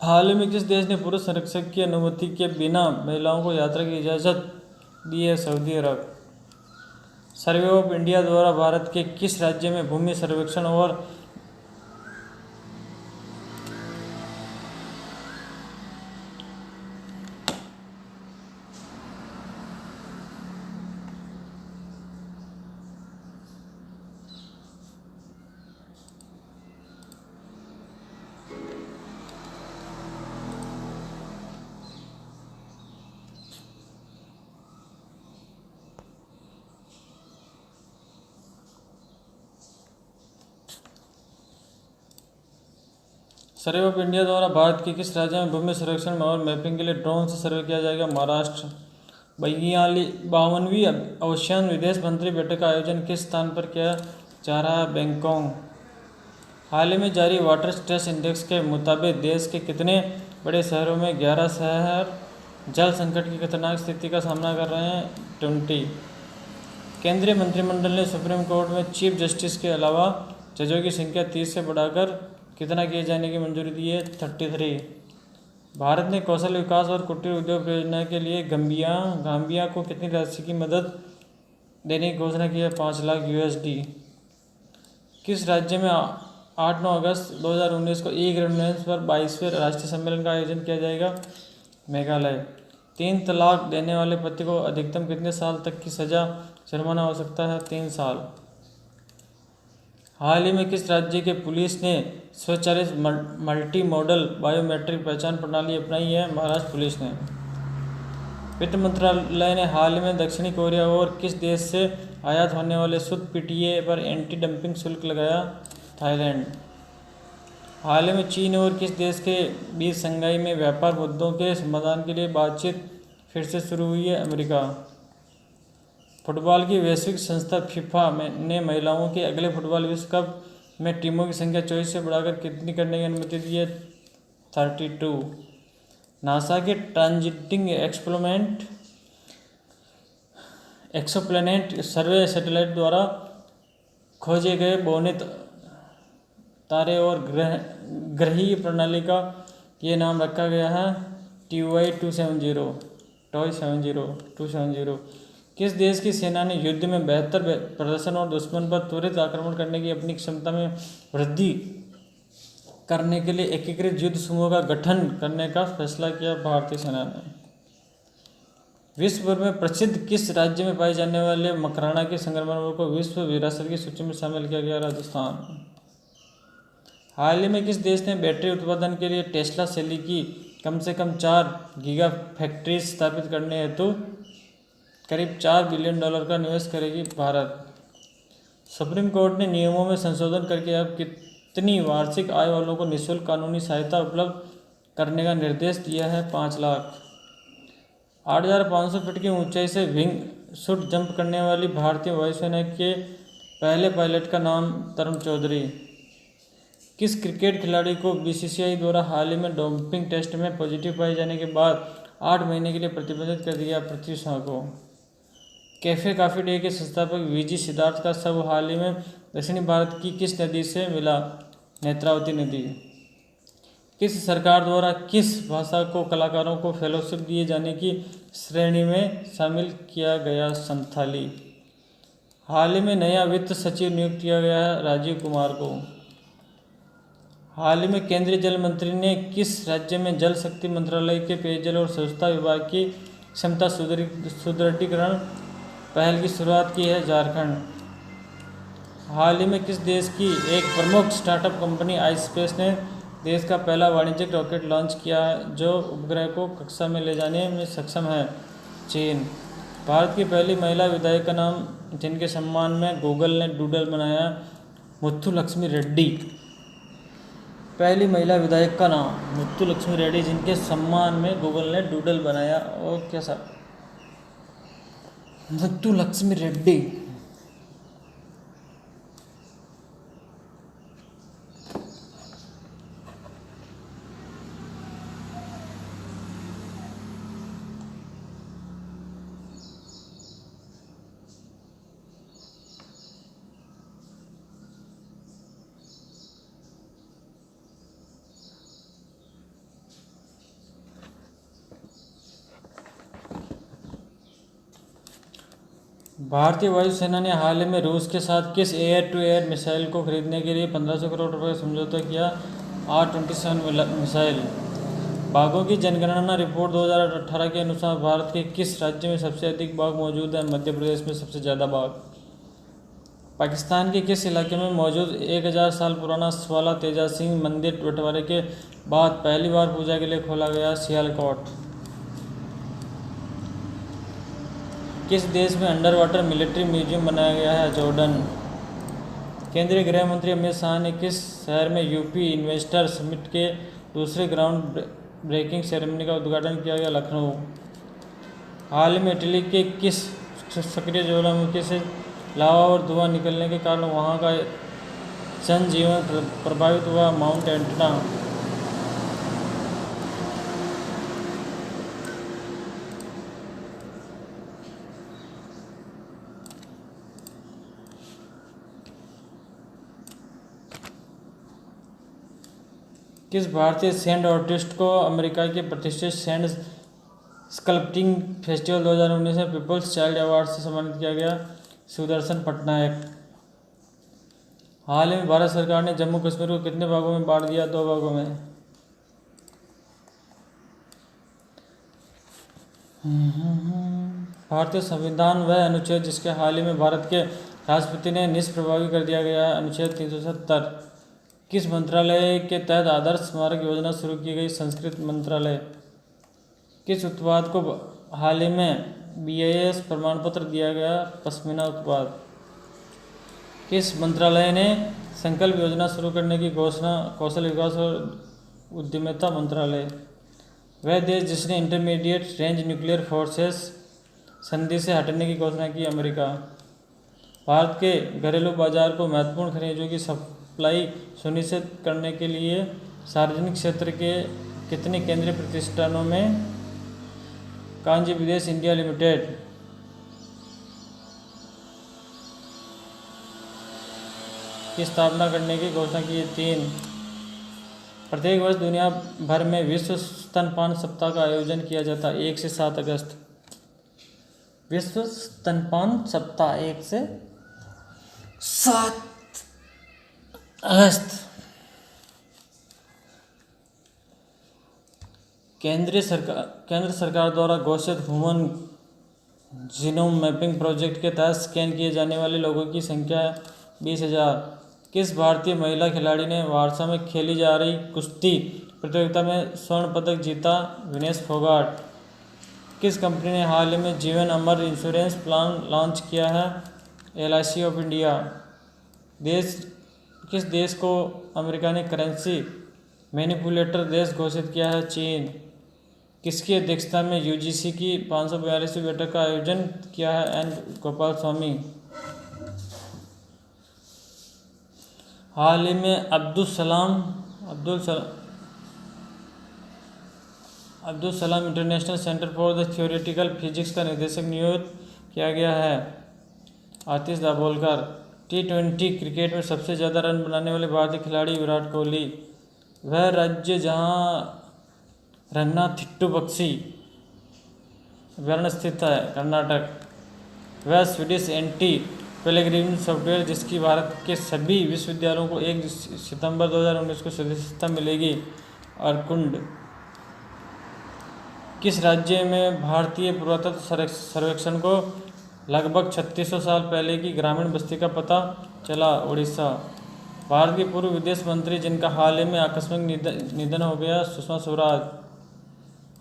हाल ही में किस देश ने पुरुष संरक्षक की अनुमति के बिना महिलाओं को यात्रा की इजाज़त दी है? Saudi Arab. Survey of India द्वारा भारत के किस राज्य में भूमि सर्वेक्षण और सर्वे ऑफ इंडिया द्वारा भारत के किस राज्य में भूमि सर्वेक्षण और मैपिंग के लिए ड्रोन से सर्वे किया जाएगा? महाराष्ट्र। 52वीं ओशियन विदेश मंत्री बैठक का आयोजन किस स्थान पर किया जा रहा है? बैंकॉक। हाल ही में जारी वाटर स्ट्रेस इंडेक्स के मुताबिक देश के कितने बड़े शहरों में 11 शहर जल संकट की खतरनाक स्थिति का सामना कर रहे हैं? 20। केंद्रीय मंत्रिमंडल ने सुप्रीम कोर्ट में चीफ जस्टिस के अलावा जजों की संख्या 30 से बढ़ाकर कितना किए जाने की मंजूरी दी है? 33। भारत ने कौशल विकास और कुटीर उद्योग परियोजना के लिए गाम्बिया को कितनी राशि की मदद देने की घोषणा की है? 5 लाख USD। किस राज्य में 8-9 अगस्त 2019 को ई गवर्नेंस पर 22वें राष्ट्रीय सम्मेलन का आयोजन किया जाएगा? मेघालय। 3 तलाक देने वाले पति को अधिकतम कितने साल तक की सजा जुर्माना हो सकता है? 3 साल। हाल ही में किस राज्य के पुलिस ने स्वचालित मल्टी मॉडल बायोमेट्रिक पहचान प्रणाली अपनाई है? महाराष्ट्र पुलिस ने। वित्त मंत्रालय ने हाल ही में दक्षिणी कोरिया और किस देश से आयात होने वाले शुद्ध PTA पर एंटी डंपिंग शुल्क लगाया? थाईलैंड। हाल ही में चीन और किस देश के बीच शंघाई में व्यापार मुद्दों के समाधान के लिए बातचीत फिर से शुरू हुई है? अमेरिका। फुटबॉल की वैश्विक संस्था फीफा ने महिलाओं के अगले फुटबॉल विश्व कप में टीमों की संख्या 24 से बढ़ाकर कितनी करने की अनुमति दी है? 32। नासा के ट्रांजिटिंग एक्सोप्लैनेट सर्वे सैटेलाइट द्वारा खोजे गए बौने तारे और ग्रहीय प्रणाली का ये नाम रखा गया है TOI-270। किस देश की सेना ने युद्ध में बेहतर प्रदर्शन और दुश्मन पर त्वरित आक्रमण करने की अपनी क्षमता में वृद्धि करने के लिए एकीकृत युद्ध समूह का गठन करने का फैसला किया? भारतीय सेना ने। विश्व भर में प्रसिद्ध किस राज्य में पाए जाने वाले मकराना के संगमरमर को विश्व विरासत की सूची में शामिल किया गया? राजस्थान। हाल ही में किस देश ने बैटरी उत्पादन के लिए टेस्ला शैली की कम से कम 4 गीगा फैक्ट्रीज स्थापित करने हेतु करीब $4 बिलियन का निवेश करेगी? भारत। सुप्रीम कोर्ट ने नियमों में संशोधन करके अब कितनी वार्षिक आय वालों को निःशुल्क कानूनी सहायता उपलब्ध करने का निर्देश दिया है? 5 लाख। 8,500 फीट की ऊंचाई से विंग शूट जंप करने वाली भारतीय वायुसेना के पहले पायलट का नाम तरुण चौधरी। किस क्रिकेट खिलाड़ी को BCCI द्वारा हाल ही में डोपिंग टेस्ट में पॉजिटिव पाए जाने के बाद 8 महीने के लिए प्रतिबंधित कर दिया? पृथ्वी शॉ को। कैफे कॉफी डे के संस्थापक VG सिद्धार्थ का शव हाल ही में दक्षिणी भारत की किस नदी से मिला? नेत्रावती नदी। किस सरकार द्वारा किस भाषा को कलाकारों को फेलोशिप दिए जाने की श्रेणी में शामिल किया गया? संथाली। हाल ही में नया वित्त सचिव नियुक्त किया गया है? राजीव कुमार को। हाल ही में केंद्रीय जल मंत्री ने किस राज्य में जल शक्ति मंत्रालय के पेयजल और स्वच्छता विभाग की क्षमता सुदृढ़ीकरण पहल की शुरुआत की है? झारखंड। हाल ही में किस देश की एक प्रमुख स्टार्टअप कंपनी आईस्पेस ने देश का पहला वाणिज्यिक रॉकेट लॉन्च किया है जो उपग्रह को कक्षा में ले जाने में सक्षम है? चीन। भारत की पहली महिला विधायक का नाम जिनके सम्मान में गूगल ने डूडल बनाया? मुथुलक्ष्मी रेड्डी। पहली महिला विधायक का नाम मुथुलक्ष्मी रेड्डी जिनके सम्मान में गूगल ने डूडल बनाया। और कैसा? मुथुलक्ष्मी रेड्डी। भारतीय वायुसेना ने हाल ही में रूस के साथ किस एयर टू एयर मिसाइल को खरीदने के लिए 1500 करोड़ रुपए का समझौता किया? R-27 missile. बाघों की जनगणना रिपोर्ट 2018 के अनुसार भारत के किस राज्य में सबसे अधिक बाघ मौजूद है? मध्य प्रदेश में सबसे ज़्यादा बाघ। पाकिस्तान के किस इलाके में मौजूद 1000 साल पुराना स्वाला तेजा सिंह मंदिर बंटवारे के बाद पहली बार पूजा के लिए खोला गया? सियालकोट। किस देश में अंडर वाटर मिलिट्री म्यूजियम बनाया गया है? जॉर्डन। केंद्रीय गृह मंत्री अमित शाह ने किस शहर में यूपी इन्वेस्टर समिट के दूसरे ग्राउंड ब्रेकिंग सेरेमनी का उद्घाटन किया गया? लखनऊ। हाल ही में इटली के किस सक्रिय ज्वालामुखी से लावा और धुआं निकलने के कारण वहां का जनजीवन प्रभावित हुआ? Mount Etna. किस भारतीय सैंड आर्टिस्ट को अमेरिका के प्रतिष्ठित सैंड स्कल्पटिंग फेस्टिवल 2019 में पीपल्स चाइल्ड अवार्ड से सम्मानित किया गया? सुदर्शन पटनायक। हाल ही में भारत सरकार ने जम्मू कश्मीर को कितने भागों में बांट दिया? 2 भागों में। भारतीय संविधान वह अनुच्छेद जिसके हाल ही में भारत के राष्ट्रपति ने निष्प्रभावी कर दिया गया है? अनुच्छेद 370। किस मंत्रालय के तहत आदर्श स्मारक योजना शुरू की गई? संस्कृत मंत्रालय। किस उत्पाद को हाल ही में BIS प्रमाण पत्र दिया गया? पश्मीना उत्पाद। किस मंत्रालय ने संकल्प योजना शुरू करने की घोषणा? कौशल विकास और उद्यमिता मंत्रालय। वह देश जिसने इंटरमीडिएट रेंज न्यूक्लियर फोर्सेस संधि से हटने की घोषणा की? अमेरिका। भारत के घरेलू बाजार को महत्वपूर्ण खनिजों की सप्लाई सुनिश्चित करने के लिए सार्वजनिक क्षेत्र के कितने केंद्रीय प्रतिष्ठानों में कांजी विदेश इंडिया लिमिटेड की स्थापना करने की घोषणा की? 3। प्रत्येक वर्ष दुनिया भर में विश्व स्तनपान सप्ताह का आयोजन किया जाता है? 1 से 7 अगस्त। विश्व स्तनपान सप्ताह 1 से 7 अगस्त। केंद्र सरकार द्वारा घोषित ह्यूमन जीनोम मैपिंग प्रोजेक्ट के तहत स्कैन किए जाने वाले लोगों की संख्या 20,000। किस भारतीय महिला खिलाड़ी ने वारसा में खेली जा रही कुश्ती प्रतियोगिता में स्वर्ण पदक जीता? विनेश फोगाट। किस कंपनी ने हाल ही में जीवन अमर इंश्योरेंस प्लान लॉन्च किया है? LIC of India. किस देश को अमेरिका ने करेंसी मैनिपुलेटर देश घोषित किया है? चीन। किसकी अध्यक्षता में UGC की 542वीं बैठक का आयोजन किया है? N गोपाल स्वामी। हाल ही में Abdul Salam international centre for the theoretical physics का निदेशक नियुक्त किया गया है? आतिश दाभोलकर। T20 क्रिकेट में सबसे ज़्यादा रन बनाने वाले भारतीय खिलाड़ी? विराट कोहली। वह राज्य जहां रंगनाथिट्टू पक्षी अभयारण्य स्थित है? कर्नाटक। वह स्वीडिश एंटी पेलेग्रिन सॉफ्टवेयर जिसकी भारत के सभी विश्वविद्यालयों को 1 सितंबर 2019 को सदस्यता मिलेगी? अर्कुंड। किस राज्य में भारतीय पुरातत्व सर्वेक्षण को लगभग 3600 साल पहले की ग्रामीण बस्ती का पता चला? उड़ीसा। भारत के पूर्व विदेश मंत्री जिनका हाल ही में आकस्मिक निधन हो गया? सुषमा स्वराज।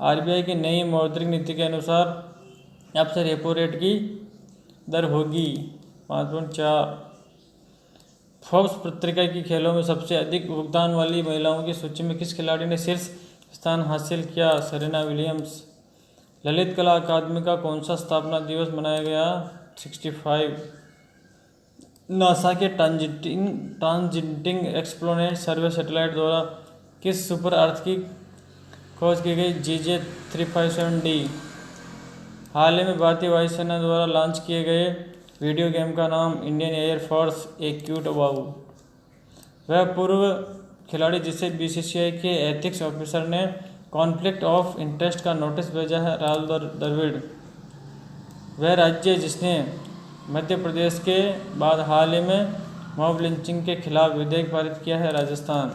RBI की नई मौद्रिक नीति के अनुसार अब से रेपो रेट की दर होगी 5.4। फोर्ब्स पत्रिका की खेलों में सबसे अधिक भुगतान वाली महिलाओं की सूची में किस खिलाड़ी ने शीर्ष स्थान हासिल किया? Serena Williams. ललित कला अकादमी का कौन सा स्थापना दिवस मनाया गया? 65। नासा के ट्रांजिटिंग एक्सप्लोरेशन सर्वे सैटेलाइट द्वारा किस सुपर अर्थ की खोज की गई? GJ357D। हाल ही में भारतीय वायुसेना द्वारा लॉन्च किए गए वीडियो गेम का नाम? Indian air force a cut above. वह पूर्व खिलाड़ी जिसे BCCI के एथिक्स ऑफिसर ने कॉन्फ्लिक्ट ऑफ इंटरेस्ट का नोटिस भेजा है? राहुल द्रविड़। वह राज्य जिसने मध्य प्रदेश के बाद हाल ही में मॉब लिंचिंग के खिलाफ विधेयक पारित किया है? राजस्थान।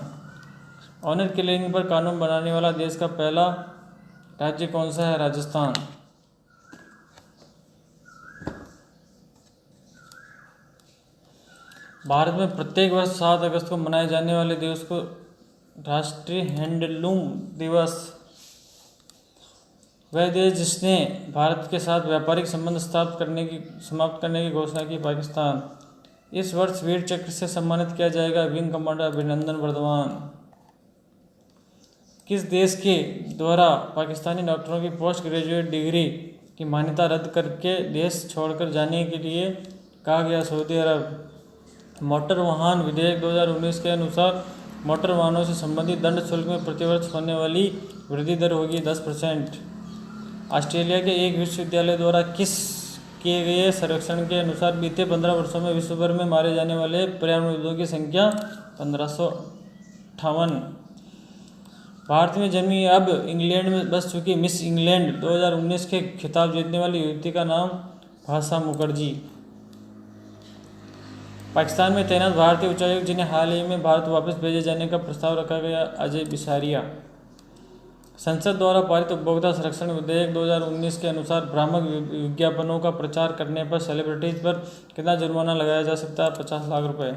ऑनर किलिंग पर कानून बनाने वाला देश का पहला राज्य कौन सा है? राजस्थान। भारत में प्रत्येक वर्ष 7 अगस्त को मनाए जाने वाले दिवस को राष्ट्रीय हैंडलूम दिवस। वह देश जिसने भारत के साथ व्यापारिक संबंध समाप्त करने की घोषणा की? पाकिस्तान। इस वर्ष वीर चक्र से सम्मानित किया जाएगा विंग कमांडर अभिनंदन वर्धमान। किस देश के द्वारा पाकिस्तानी डॉक्टरों की पोस्ट ग्रेजुएट डिग्री की मान्यता रद्द करके देश छोड़कर जाने के लिए कहा गया? सऊदी अरब। मोटर वाहन विधेयक 2019 के अनुसार मोटर वाहनों से संबंधित दंड शुल्क में प्रतिवर्ष होने वाली वृद्धि दर होगी 10%। ऑस्ट्रेलिया के एक विश्वविद्यालय द्वारा किए गए सर्वेक्षण के अनुसार बीते 15 वर्षों में विश्व भर में मारे जाने वाले पर्यावरणविदों की संख्या 1558। भारत में जन्मी अब इंग्लैंड में बस चुकी मिस इंग्लैंड 2019 के खिताब जीतने वाली युवती का नाम भाषा मुखर्जी। पाकिस्तान में तैनात भारतीय उच्चायुक्त जिन्हें हाल ही में भारत वापस भेजे जाने का प्रस्ताव रखा गया, अजय बिसारिया। संसद द्वारा पारित उपभोक्ता संरक्षण विधेयक 2019 के अनुसार भ्रामक विज्ञापनों का प्रचार करने पर सेलिब्रिटीज पर कितना जुर्माना लगाया जा सकता है? 50 लाख रुपए।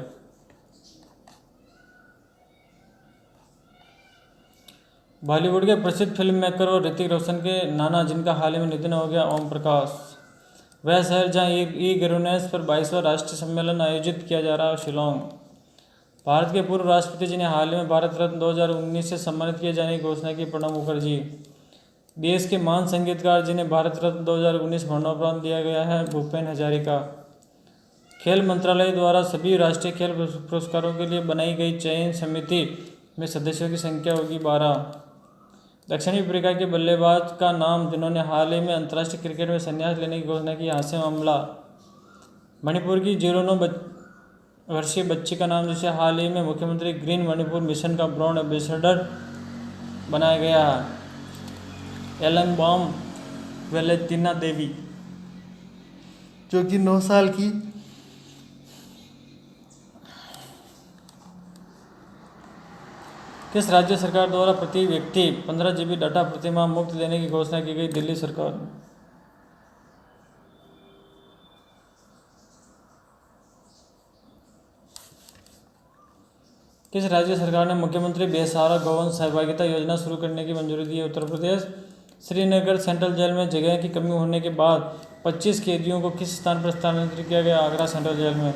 बॉलीवुड के प्रसिद्ध फिल्म मेकर और ऋतिक रोशन के नाना, जिनका हाल ही में निधन हो गया, ओम प्रकाश। वह शहर जहां ई-गवर्नेंस पर 22वां राष्ट्रीय सम्मेलन आयोजित किया जा रहा है, शिलोंग। भारत के पूर्व राष्ट्रपति जिन्हें हाल ही में भारत रत्न 2019 से सम्मानित किए जाने की घोषणा की, प्रणब मुखर्जी। देश के महान संगीतकार जिन्हें भारत रत्न 2019 मरणोपरांत दिया गया है, भूपेन हजारिका। खेल मंत्रालय द्वारा सभी राष्ट्रीय खेल पुरस्कारों के लिए बनाई गई चयन समिति में सदस्यों की संख्या होगी 12। दक्षिणी अफ्रीका के बल्लेबाज का नाम जिन्होंने हाल ही में अंतर्राष्ट्रीय क्रिकेट में संन्यास लेने की घोषणा की, हाशिम अमला। मणिपुर की 09 वर्षीय बच्ची का नाम, जिसे हाल ही में मुख्यमंत्री ग्रीन मणिपुर मिशन का ब्रांड एम्बेसडर बनाया गया है, एलंगबाम वेलेतिना देवी, जो कि 9 साल की। किस राज्य सरकार द्वारा प्रति व्यक्ति 15 GB डाटा प्रतिमाह मुफ्त देने की घोषणा की गई? दिल्ली सरकार। किस राज्य सरकार ने मुख्यमंत्री बेसहारा गौवंश सहभागिता योजना शुरू करने की मंजूरी दी है? उत्तर प्रदेश। श्रीनगर सेंट्रल जेल में जगह की कमी होने के बाद 25 कैदियों को किस स्थान पर स्थानांतरित किया गया? आगरा सेंट्रल जेल में।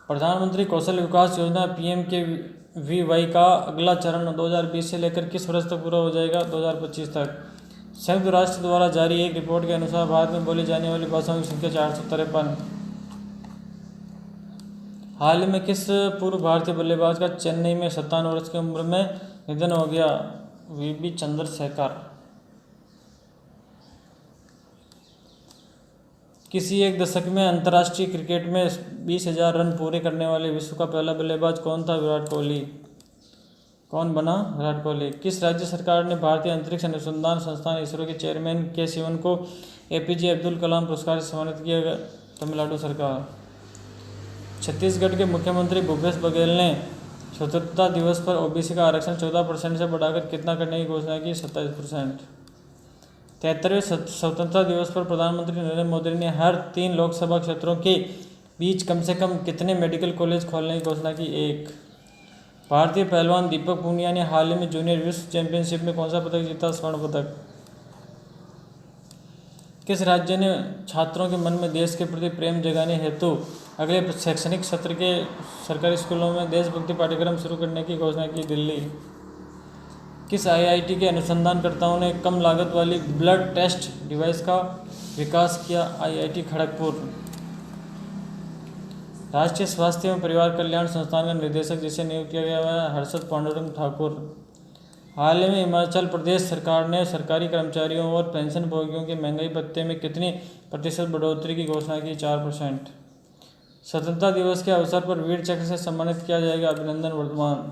प्रधानमंत्री कौशल विकास योजना PMKVY का अगला चरण 2020 से लेकर किस वर्ष तक पूरा हो जाएगा? 2025 तक। संयुक्त राष्ट्र द्वारा जारी एक रिपोर्ट के अनुसार भारत में बोली जाने वाली भाषाओं की संख्या 453। हाल ही में किस पूर्व भारतीय बल्लेबाज का चेन्नई में 57 वर्ष की उम्र में निधन हो गया? VB चंद्रशेखर। किसी एक दशक में अंतर्राष्ट्रीय क्रिकेट में 20,000 रन पूरे करने वाले विश्व का पहला बल्लेबाज कौन था? विराट कोहली। कौन बना? विराट कोहली। किस राज्य सरकार ने भारतीय अंतरिक्ष अनुसंधान संस्थान इसरो के चेयरमैन के शिवन को APJ अब्दुल कलाम पुरस्कार से सम्मानित किया गया? तमिलनाडु सरकार। छत्तीसगढ़ के मुख्यमंत्री भूपेश बघेल ने स्वतंत्रता दिवस पर OBC का आरक्षण 14% से बढ़ाकर कितना करने की घोषणा की? 27%। 73वें स्वतंत्रता दिवस पर प्रधानमंत्री नरेंद्र मोदी ने हर 3 लोकसभा क्षेत्रों के बीच कम से कम कितने मेडिकल कॉलेज खोलने की घोषणा की? 1। भारतीय पहलवान दीपक पूनिया ने हाल ही में जूनियर विश्व चैंपियनशिप में कौन सा पदक जीता? स्वर्ण पदक। किस राज्य ने छात्रों के मन में देश के प्रति प्रेम जगाने हेतु अगले शैक्षणिक सत्र के सरकारी स्कूलों में देशभक्ति पाठ्यक्रम शुरू करने की घोषणा की? दिल्ली। किस IIT के अनुसंधानकर्ताओं ने कम लागत वाली ब्लड टेस्ट डिवाइस का विकास किया? IIT खड़गपुर। राष्ट्रीय स्वास्थ्य एवं परिवार कल्याण संस्थान का निदेशक जिसे नियुक्त किया गया है, हर्षद पांडुरंग ठाकुर। हाल ही में हिमाचल प्रदेश सरकार ने सरकारी कर्मचारियों और पेंशनभोगियों के महंगाई भत्ते में कितनी प्रतिशत बढ़ोतरी की घोषणा की? 4%। स्वतंत्रता दिवस के अवसर पर वीर चक्र से सम्मानित किया जाएगा अभिनंदन वर्धमान।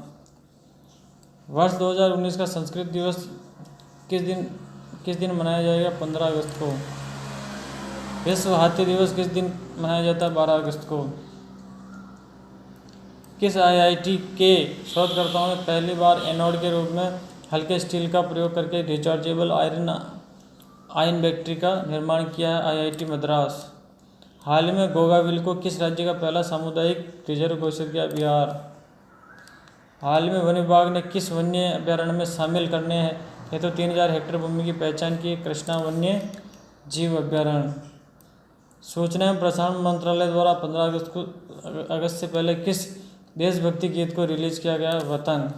वर्ष 2019 का संस्कृत दिवस किस दिन मनाया जाएगा? 15 अगस्त को। विश्व हाथी दिवस किस दिन मनाया जाता है? 12 अगस्त को। किस IIT के शोधकर्ताओं ने पहली बार एनोड के रूप में हल्के स्टील का प्रयोग करके रिचार्जेबल आयन बैटरी का निर्माण किया है? IIT मद्रास। हाल ही में गोगाविल को किस राज्य का पहला सामुदायिक रिजर्व घोषित किया? बिहार। हाल ही में वन विभाग ने किस वन्य अभ्यारण्य में शामिल करने हेतु 3000 हेक्टेयर भूमि की पहचान की? कृष्णा वन्य जीव अभ्यारण्य। सूचना एवं प्रसारण मंत्रालय द्वारा 15 अगस्त से पहले किस देशभक्ति गीत को रिलीज किया गया? वतन।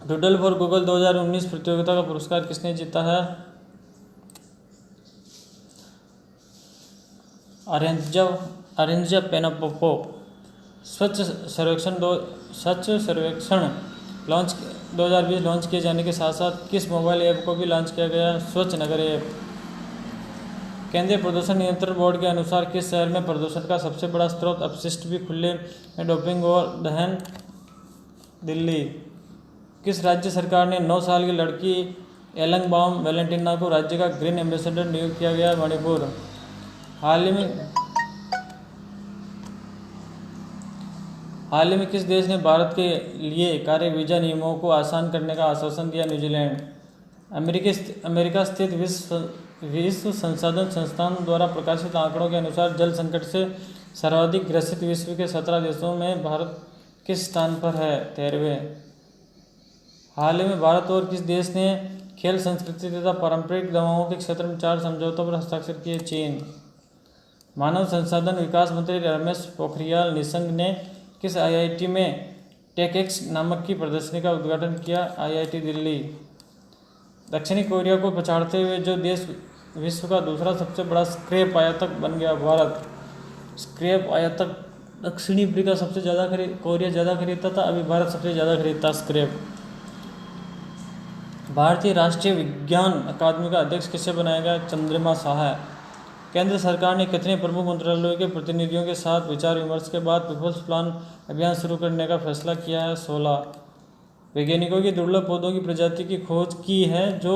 डूडल फॉर गूगल 2019 प्रतियोगिता का पुरस्कार किसने जीता है? अरेंजा पेनापोको। स्वच्छ सर्वेक्षण 2020 लॉन्च किए जाने के साथ साथ किस मोबाइल ऐप को भी लॉन्च किया गया? स्वच्छ नगर ऐप। केंद्रीय प्रदूषण नियंत्रण बोर्ड के अनुसार किस शहर में प्रदूषण का सबसे बड़ा स्रोत अपशिष्ट भी खुले में डोपिंग और दहन? दिल्ली। किस राज्य सरकार ने 9 साल की लड़की एलंगबाम वैलेंटिना को राज्य का ग्रीन एम्बेसडर नियुक्त किया गया? मणिपुर। हाल ही में किस देश ने भारत के लिए कार्य वीजा नियमों को आसान करने का आश्वासन दिया? न्यूजीलैंड। अमेरिका स्थित विश्व संसाधन संस्थान द्वारा प्रकाशित आंकड़ों के अनुसार जल संकट से सर्वाधिक ग्रसित विश्व के 17 देशों में भारत किस स्थान पर है? 13वें। हाल ही में भारत और किस देश ने खेल संस्कृति तथा पारंपरिक दवाओं के क्षेत्र में 4 समझौतों पर हस्ताक्षर किए? चीन। मानव संसाधन विकास मंत्री रमेश पोखरियाल निशंक ने किस आईआईटी में टेकएक्स नामक की प्रदर्शनी का उद्घाटन किया? आईआईटी दिल्ली। दक्षिणी कोरिया को पछाड़ते हुए जो देश विश्व का दूसरा सबसे बड़ा स्क्रैप आयातक बन गया? भारत। स्क्रैप आयातक दक्षिणी अफ्रीका सबसे ज़्यादा कोरिया ज़्यादा खरीदता था, अभी भारत सबसे ज़्यादा खरीदता स्क्रैप। भारतीय राष्ट्रीय विज्ञान अकादमी का अध्यक्ष किसे बनाया गया? चंद्रमा साहा। केंद्र सरकार ने कितने प्रमुख मंत्रालयों के प्रतिनिधियों के साथ विचार विमर्श के बाद पीपल्स प्लान अभियान शुरू करने का फैसला किया है? 16। वैज्ञानिकों की दुर्लभ पौधों की प्रजाति की खोज की है जो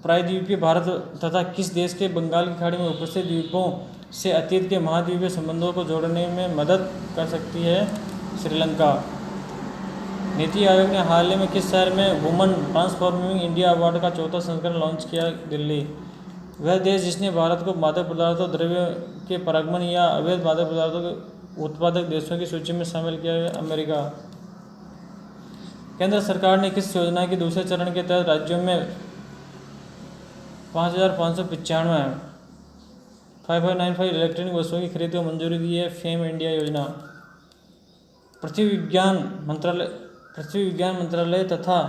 प्रायद्वीपीय भारत तथा किस देश के बंगाल की खाड़ी में उपस्थित द्वीपों से अतीत के महाद्वीपीय संबंधों को जोड़ने में मदद कर सकती है? श्रीलंका। नीति आयोग ने हाल ही में किस शहर में वुमन ट्रांसफॉर्मिंग इंडिया अवार्ड का 4था संस्करण लॉन्च किया? दिल्ली। वह देश जिसने भारत को मादक पदार्थों द्रव्य के पारगमन या अवैध मादक पदार्थों के उत्पादक देशों की सूची में शामिल किया है? अमेरिका। केंद्र सरकार ने किस योजना के दूसरे चरण के तहत राज्यों में 5,595 5595 इलेक्ट्रॉनिक वस्तुओं की खरीद को मंजूरी दी है? फेम इंडिया योजना। पृथ्वी विज्ञान मंत्रालय तथा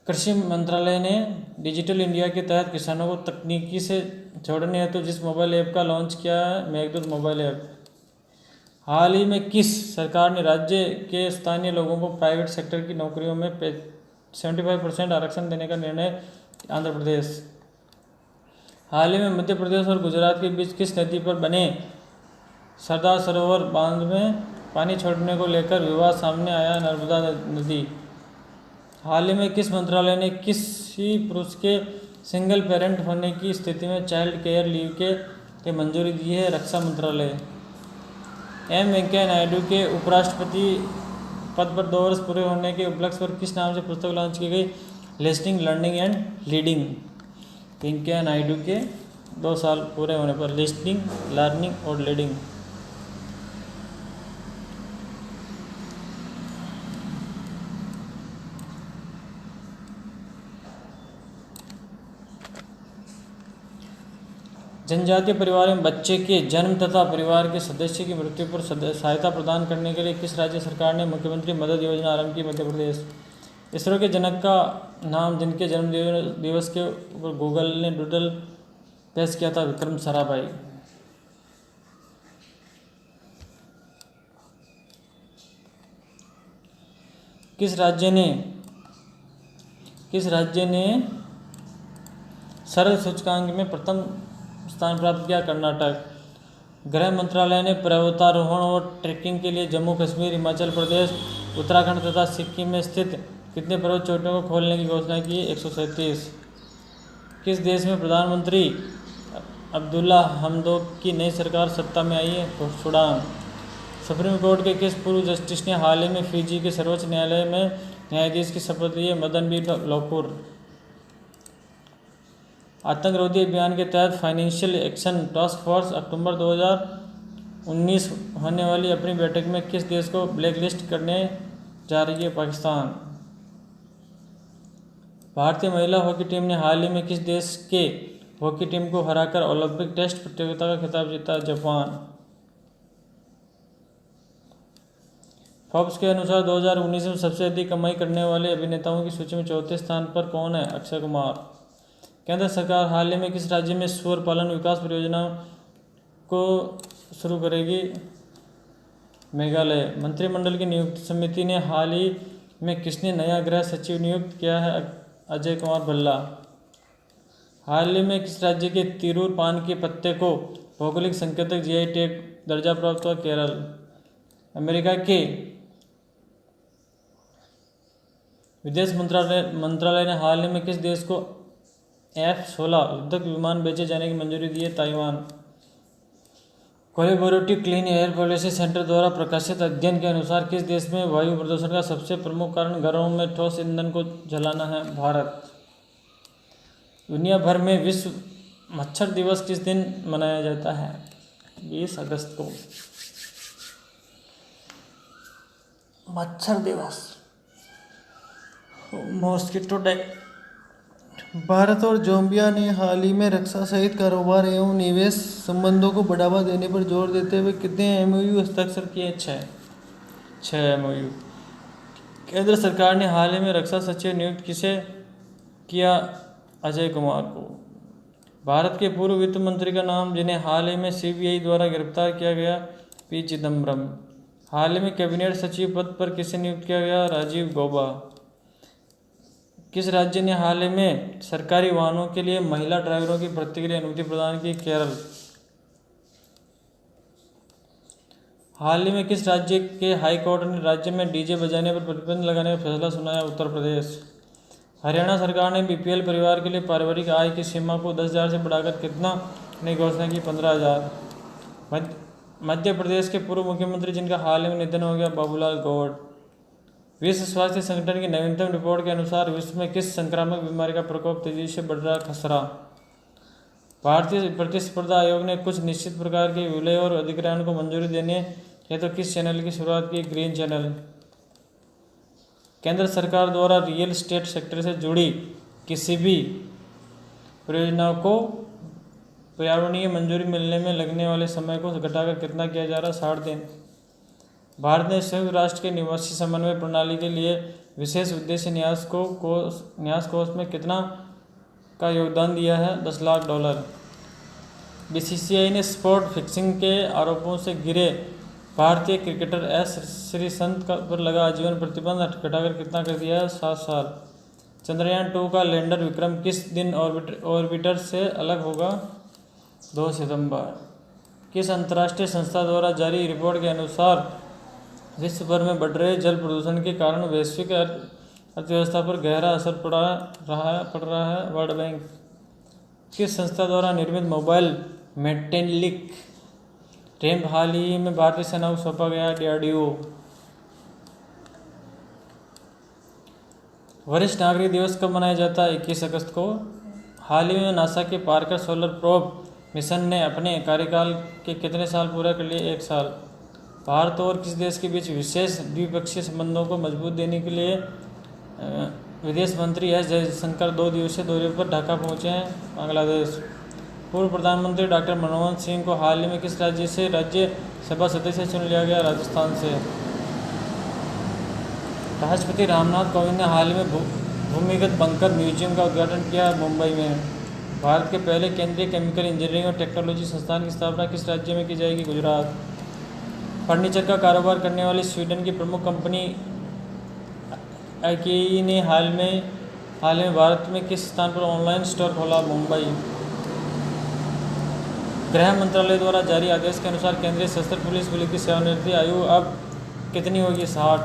कृषि मंत्रालय ने डिजिटल इंडिया के तहत किसानों को तकनीकी से जोड़ने हेतु जिस मोबाइल ऐप का लॉन्च किया है? Meghdoot mobile app. हाल ही में किस सरकार ने राज्य के स्थानीय लोगों को प्राइवेट सेक्टर की नौकरियों में 75% आरक्षण देने का निर्णय? आंध्र प्रदेश। हाल ही में मध्य प्रदेश और गुजरात के बीच किस नदी पर बने सरदार सरोवर बांध में पानी छोड़ने को लेकर विवाद सामने आया? नर्मदा नदी। हाल ही में किस मंत्रालय ने किसी पुरुष के सिंगल पेरेंट होने की स्थिति में चाइल्ड केयर लीव के मंजूरी दी है? रक्षा मंत्रालय। एम वेंकैया नायडू के उपराष्ट्रपति पद पर 2 वर्ष पूरे होने के उपलक्ष्य पर किस नाम से पुस्तक लॉन्च की गई? Listening, learning and leading. Venkaiah Naidu के 2 साल पूरे होने पर लिसनिंग, लर्निंग और लीडिंग। जनजातीय परिवार में बच्चे के जन्म तथा परिवार के सदस्य की मृत्यु पर सहायता प्रदान करने के लिए किस राज्य सरकार ने मुख्यमंत्री मदद योजना आरंभ की? मध्य प्रदेश। इसरो के जनक का नाम जिनके जन्म दिवस के ऊपर गूगल ने डूडल पेश किया था? विक्रम साराभाई। किस राज्य ने सरल सूचकांक में प्रथम स्थान प्राप्त किया? कर्नाटक। गृह मंत्रालय ने पर्वतारोहण और ट्रैकिंग के लिए जम्मू कश्मीर, हिमाचल प्रदेश, उत्तराखंड तथा सिक्किम में स्थित कितने पर्वत चोटियों को खोलने की घोषणा की? 137। किस देश में प्रधानमंत्री अब्दुल्ला हमदोक की नई सरकार सत्ता में आई है? सूडान। सुप्रीम कोर्ट के किस पूर्व जस्टिस ने हाल ही में फिजी के सर्वोच्च न्यायालय में न्यायाधीश की शपथ ली है? मदन बी लोकुर। आतंकरोधी अभियान के तहत फाइनेंशियल एक्शन टास्क फोर्स अक्टूबर 2019 होने वाली अपनी बैठक में किस देश को ब्लैकलिस्ट करने जा रही है? पाकिस्तान। भारतीय महिला हॉकी टीम ने हाल ही में किस देश के हॉकी टीम को हराकर ओलंपिक टेस्ट प्रतियोगिता का खिताब जीता? जापान। फोर्ब्स के अनुसार 2019 में सबसे अधिक कमाई करने वाले अभिनेताओं की सूची में 4थे स्थान पर कौन है? अक्षय कुमार। केंद्र सरकार हाल ही में किस राज्य में सूअर पालन विकास परियोजना को शुरू करेगी? मेघालय। मंत्रिमंडल की नियुक्ति समिति ने हाल ही में किसने नया गृह सचिव नियुक्त किया है? अजय कुमार भल्ला। हाल ही में किस राज्य के तिरूर पान के पत्ते को भौगोलिक संकेतक जीआई टैग दर्जा प्राप्त हुआ? केरल। अमेरिका के विदेश मंत्रालय ने हाल ही में किस देश को F-16 युद्धक विमान बेचे जाने की मंजूरी दी है? Taiwan. Collaborative clean air policy centre द्वारा प्रकाशित अध्ययन के अनुसार किस देश में वायु प्रदूषण का सबसे प्रमुख कारण घरों में ठोस ईंधन को जलाना है? भारत। दुनिया भर में विश्व मच्छर दिवस किस दिन मनाया जाता है? 20 अगस्त को। मच्छर दिवस, मॉस्किटो डे। भारत और जाम्बिया ने हाल ही में रक्षा सहित कारोबार एवं निवेश संबंधों को बढ़ावा देने पर जोर देते हुए कितने एमओयू हस्ताक्षर किए? 6 एमओयू। केंद्र सरकार ने हाल ही में रक्षा सचिव नियुक्त किसे किया? अजय कुमार को। भारत के पूर्व वित्त मंत्री का नाम, जिन्हें हाल ही में सीबीआई द्वारा गिरफ्तार किया गया? पी चिदम्बरम। हाल ही में कैबिनेट सचिव पद पर किसे नियुक्त किया गया? राजीव गौबा। किस राज्य ने हाल ही में सरकारी वाहनों के लिए महिला ड्राइवरों की भर्ती के लिए अनुमति प्रदान की? केरल। हाल ही में किस राज्य के हाई कोर्ट ने राज्य में डीजे बजाने पर प्रतिबंध लगाने का फैसला सुनाया? उत्तर प्रदेश। हरियाणा सरकार ने बीपीएल परिवार के लिए पारिवारिक आय की सीमा को 10,000 से बढ़ाकर कितना की घोषणा की? 15,000। मध्य प्रदेश के पूर्व मुख्यमंत्री जिनका हाल ही में निधन हो गया? बाबूलाल गौड़। विश्व स्वास्थ्य संगठन की नवीनतम रिपोर्ट के अनुसार विश्व में किस संक्रामक बीमारी का प्रकोप तेजी से बढ़ रहा है? खसरा। भारतीय प्रतिस्पर्धा आयोग ने कुछ निश्चित प्रकार के विलय और अधिग्रहण को मंजूरी देने हेतु किस चैनल की शुरुआत की? Green channel. केंद्र सरकार द्वारा रियल एस्टेट सेक्टर से जुड़ी किसी भी परियोजना को पर्यावरणीय मंजूरी मिलने में लगने वाले समय को घटाकर कितना किया जा रहा है? 60 दिन। भारत ने संयुक्त राष्ट्र के निवासी समन्वय प्रणाली के लिए विशेष उद्देश्य न्यास कोष में कितना का योगदान दिया है? $10 लाख। बीसीसीआई ने स्पॉट फिक्सिंग के आरोपों से घिरे भारतीय क्रिकेटर एस श्रीसंत पर लगा आजीवन प्रतिबंध घटाकर कितना कर दिया है? 7 साल। चंद्रयान 2 का लैंडर विक्रम किस दिन ऑर्बिटर से अलग होगा? 2 सितंबर। किस अंतर्राष्ट्रीय संस्था द्वारा जारी रिपोर्ट के अनुसार विश्व भर में बढ़ रहे जल प्रदूषण के कारण वैश्विक अर्थव्यवस्था पर गहरा असर पड़ रहा है? World bank. किस संस्था द्वारा निर्मित मोबाइल मेटेलिक रैंप हाल ही में भारतीय सेना को सौंपा गया? DRDO। वरिष्ठ नागरिक दिवस कब मनाया जाता है? 21 अगस्त को। हाल ही में नासा के पार्कर सोलर प्रोब मिशन ने अपने कार्यकाल के कितने साल पूरा कर लिए? 1 साल। भारत और किस देश के बीच विशेष द्विपक्षीय संबंधों को मजबूत देने के लिए विदेश मंत्री एस जयशंकर 2 दिवसीय दौरे पर ढाका पहुंचे हैं? बांग्लादेश। पूर्व प्रधानमंत्री डॉक्टर मनमोहन सिंह को हाल ही में किस राज्य से राज्यसभा सदस्य चुन लिया गया? राजस्थान से। राष्ट्रपति रामनाथ कोविंद ने हाल ही में भूमिगत बंकर म्यूजियम का उद्घाटन किया मुंबई में। भारत के पहले केंद्रीय केमिकल इंजीनियरिंग और टेक्नोलॉजी संस्थान की स्थापना किस राज्य में की जाएगी? गुजरात। फर्नीचर का कारोबार करने वाली स्वीडन की प्रमुख कंपनी IKEA ने हाल में भारत में किस स्थान पर ऑनलाइन स्टोर खोला? मुंबई। गृह मंत्रालय द्वारा जारी आदेश के अनुसार केंद्रीय सशस्त्र पुलिस बल की सेवानिवृत्ति आयु अब कितनी होगी? 60।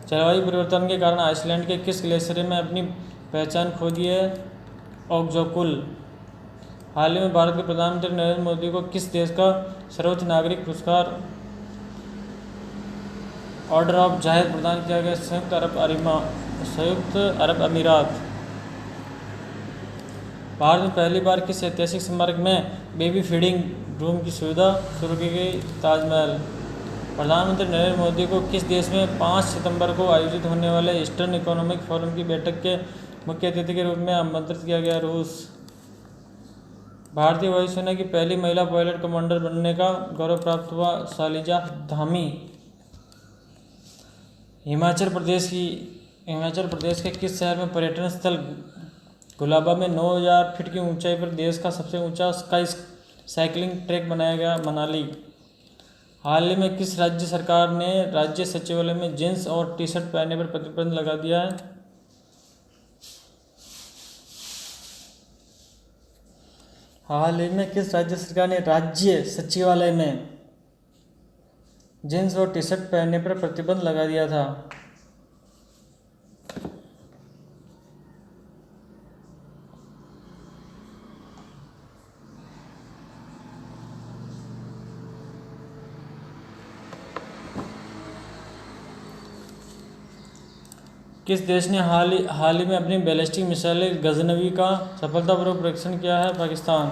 जलवायु परिवर्तन के कारण आइसलैंड के किस ग्लेशियर में अपनी पहचान खो दी है? ओक्जोकुल। हाल ही में भारत के प्रधानमंत्री नरेंद्र मोदी को किस देश का सर्वोच्च नागरिक पुरस्कार ऑर्डर ऑफ जाहिद प्रदान किया गया? संयुक्त अरब अमीरात। भारत में पहली बार किस ऐतिहासिक स्मारक में बेबी फीडिंग रूम की सुविधा शुरू की गई? ताजमहल। प्रधानमंत्री नरेंद्र मोदी को किस देश में 5 सितंबर को आयोजित होने वाले ईस्टर्न इकोनॉमिक फोरम की बैठक के मुख्य अतिथि के रूप में आमंत्रित किया गया? रूस। भारतीय वायुसेना की पहली महिला पायलट कमांडर बनने का गौरव प्राप्त हुआ? शालिजा धामी। हिमाचल प्रदेश के किस शहर में पर्यटन स्थल गुलाबा में 9,000 फीट की ऊंचाई पर देश का सबसे ऊंचा स्काई साइकिलिंग ट्रैक बनाया गया? मनाली। हाल ही में किस राज्य सरकार ने राज्य सचिवालय में जींस और टी शर्ट पहनने पर प्रतिबंध लगा दिया है? हाल ही में किस राज्य सरकार ने राज्य सचिवालय में जींस और टी शर्ट पहनने पर प्रतिबंध लगा दिया था? किस देश ने हाल ही में अपनी बैलिस्टिक मिसाइल गजनवी का सफलतापूर्वक परीक्षण किया है? पाकिस्तान।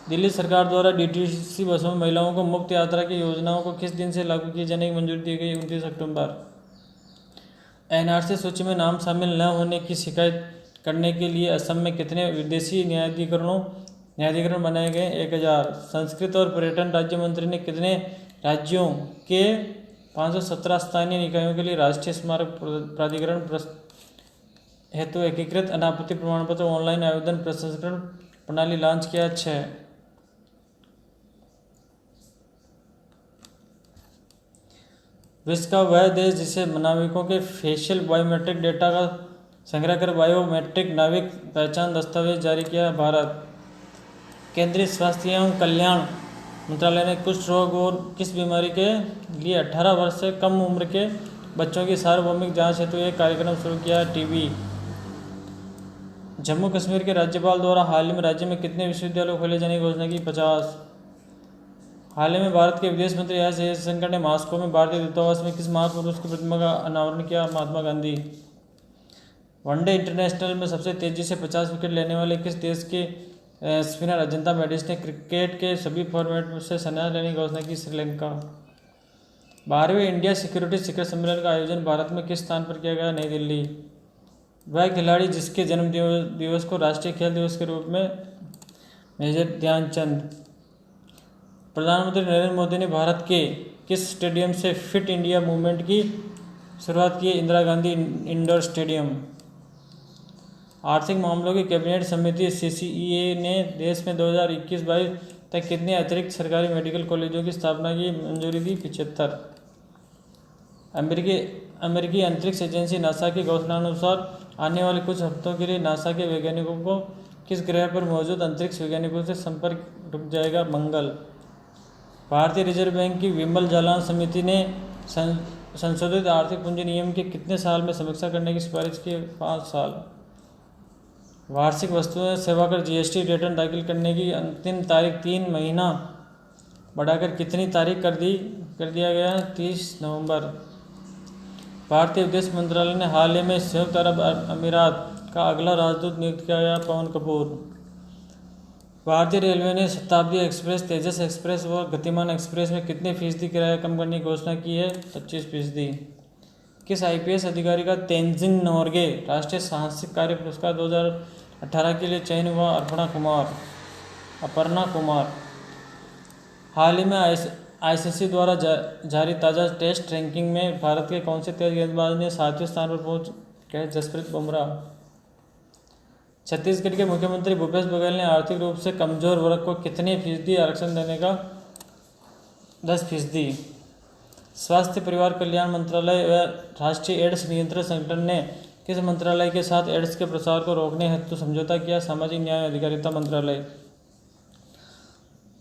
दिल्ली सरकार द्वारा डीटीसी बसों में महिलाओं को मुफ्त यात्रा की योजनाओं को किस दिन से लागू किए जाने की मंजूरी दी गई? 29 अक्टूबर। एनआरसी सूची में नाम शामिल न होने की शिकायत करने के लिए असम में कितने विदेशी न्यायाधिकरण बनाए गए? 1000। संस्कृति और पर्यटन राज्य मंत्री ने कितने राज्यों के 517 स्थानीय निकायों के लिए राष्ट्रीय स्मारक प्राधिकरण हेतु एकीकृत अनापत्ति प्रमाण पत्र ऑनलाइन आवेदन प्रसंस्करण प्रणाली लॉन्च किया? 6। विश्व का वह देश जिसे नाविकों के फेशियल बायोमेट्रिक डेटा का संग्रह कर बायोमेट्रिक नाविक पहचान दस्तावेज जारी किया? भारत। केंद्रीय स्वास्थ्य एवं कल्याण मंत्रालय ने कुष्ठ रोग और किस बीमारी के लिए 18 वर्ष से कम उम्र के बच्चों की सार्वभौमिक जांच हेतु एक कार्यक्रम शुरू किया है? टीबी। जम्मू कश्मीर के राज्यपाल द्वारा हाल ही में राज्य में कितने विश्वविद्यालय खोले जाने की घोषणा की? 50। हाल ही में भारत के विदेश मंत्री एस जयशंकर ने मॉस्को में भारतीय दूतावास में किस महापुरुष की प्रतिमा का अनावरण किया? महात्मा गांधी। वनडे इंटरनेशनल में सबसे तेजी से 50 विकेट लेने वाले किस देश के स्पिनर अजंता मेंडिस ने क्रिकेट के सभी फॉर्मेट से संन्यास लेने की घोषणा की? श्रीलंका। 12वें इंडिया सिक्योरिटी शिखर सम्मेलन का आयोजन भारत में किस स्थान पर किया गया? नई दिल्ली। वह खिलाड़ी जिसके जन्म दिवस को राष्ट्रीय खेल दिवस के रूप में मेजर ध्यानचंद। प्रधानमंत्री नरेंद्र मोदी ने भारत के किस स्टेडियम से फिट इंडिया मूवमेंट की शुरुआत की? Indira Gandhi indoor stadium. आर्थिक मामलों की कैबिनेट समिति सीसीईए ने देश में 2021-22 तक कितने अतिरिक्त सरकारी मेडिकल कॉलेजों की स्थापना की मंजूरी दी? 75। अमेरिकी अंतरिक्ष एजेंसी नासा की घोषणानुसार आने वाले कुछ हफ्तों के लिए नासा के वैज्ञानिकों को किस ग्रह पर मौजूद अंतरिक्ष वैज्ञानिकों से संपर्क रुक जाएगा? मंगल। भारतीय रिजर्व बैंक की विमल जालान समिति ने संशोधित आर्थिक पूंजी नियम के कितने साल में समीक्षा करने की सिफारिश की? 5 साल। वार्षिक वस्तु एवं सेवा कर जीएसटी रिटर्न दाखिल करने की अंतिम तारीख 3 महीना बढ़ाकर कितनी तारीख कर दिया गया है? 30 नवंबर। भारतीय विदेश मंत्रालय ने हाल ही में संयुक्त अरब अमीरात का अगला राजदूत नियुक्त किया गया? पवन कपूर। भारतीय रेलवे ने शताब्दी एक्सप्रेस, तेजस एक्सप्रेस और गतिमान एक्सप्रेस में कितने फीसदी किराया कम करने की घोषणा की है? 25%। किस आईपीएस अधिकारी का तेंजिंग नोर्गे राष्ट्रीय साहसिक कार्य पुरस्कार 2018 के लिए चयन हुआ? अपर्णा कुमार। हाल ही में आईसीसी द्वारा जारी ताज़ा टेस्ट रैंकिंग में भारत के कौन से तेज गेंदबाज ने 7वें स्थान पर पहुंच गए? जसप्रीत बुमराह। छत्तीसगढ़ के मुख्यमंत्री भूपेश बघेल ने आर्थिक रूप से कमजोर वर्ग को कितने फीसदी आरक्षण देने का? 10%। स्वास्थ्य परिवार कल्याण मंत्रालय व राष्ट्रीय एड्स नियंत्रण संगठन ने किस मंत्रालय के साथ एड्स के प्रसार को रोकने हेतु समझौता किया? सामाजिक न्याय और अधिकारिता मंत्रालय।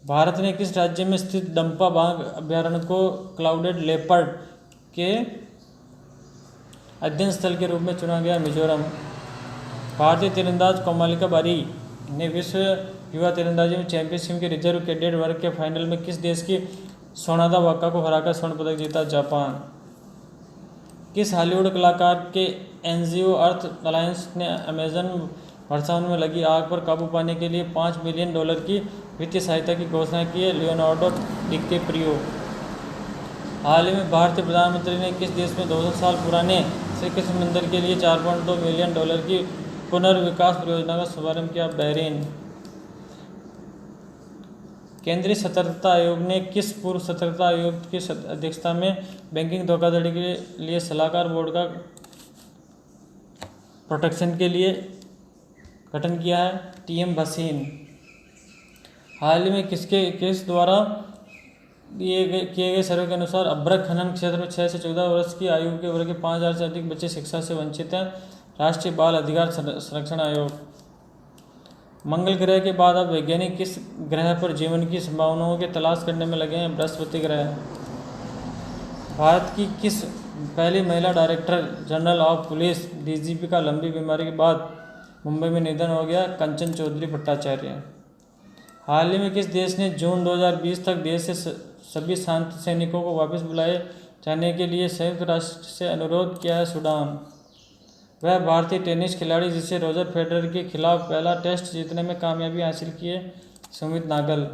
भारत ने किस राज्य में स्थित डंपा बाघ अभयारण्य को क्लाउडेड लेपर्ड के अध्ययन स्थल के रूप में चुना गया? मिजोरम। भारतीय तीरंदाज कोमलिका बारी ने विश्व युवा तीरंदाजी में चैंपियनशिप के रिजर्व कैडेट वर्ग के फाइनल में किस देश की सोनादा वाका को हराकर स्वर्ण पदक जीता? जापान। किस हॉलीवुड कलाकार के एनजीओ अर्थ अलायंस ने अमेजन वर्षावन में लगी आग पर काबू पाने के लिए $5 मिलियन की वित्तीय सहायता की घोषणा की है? Leonardo DiCaprio. हाल ही में भारतीय प्रधानमंत्री ने किस देश में 200 साल पुराने श्री कृष्ण मंदिर के लिए $4.2 मिलियन की पुनर्विकास परियोजना का शुभारंभ किया? बहरीन। केंद्रीय सतर्कता आयोग ने किस पूर्व सतर्कता आयोग की अध्यक्षता में बैंकिंग धोखाधड़ी के लिए सलाहकार बोर्ड का प्रोटेक्शन के लिए गठन किया है? टीएम भसीन। हाल ही में किस द्वारा किए गए सर्वे के अनुसार अभ्रक खनन क्षेत्र में 6 से 14 वर्ष की आयु के वर्ग के 5000 से अधिक बच्चे शिक्षा से वंचित हैं। राष्ट्रीय बाल अधिकार संरक्षण आयोग। मंगल ग्रह के बाद अब वैज्ञानिक किस ग्रह पर जीवन की संभावनाओं की तलाश करने में लगे हैं? बृहस्पति ग्रह। भारत की किस पहली महिला director general of police DGP का लंबी बीमारी के बाद मुंबई में निधन हो गया? कंचन चौधरी भट्टाचार्य। हाल ही में किस देश ने जून 2020 तक देश से सभी शांति सैनिकों को वापस बुलाए जाने के लिए संयुक्त राष्ट्र से अनुरोध किया है? सूडान। वह भारतीय टेनिस खिलाड़ी जिसे रोजर फेडरर के खिलाफ पहला टेस्ट जीतने में कामयाबी हासिल की है? सुमित नागल।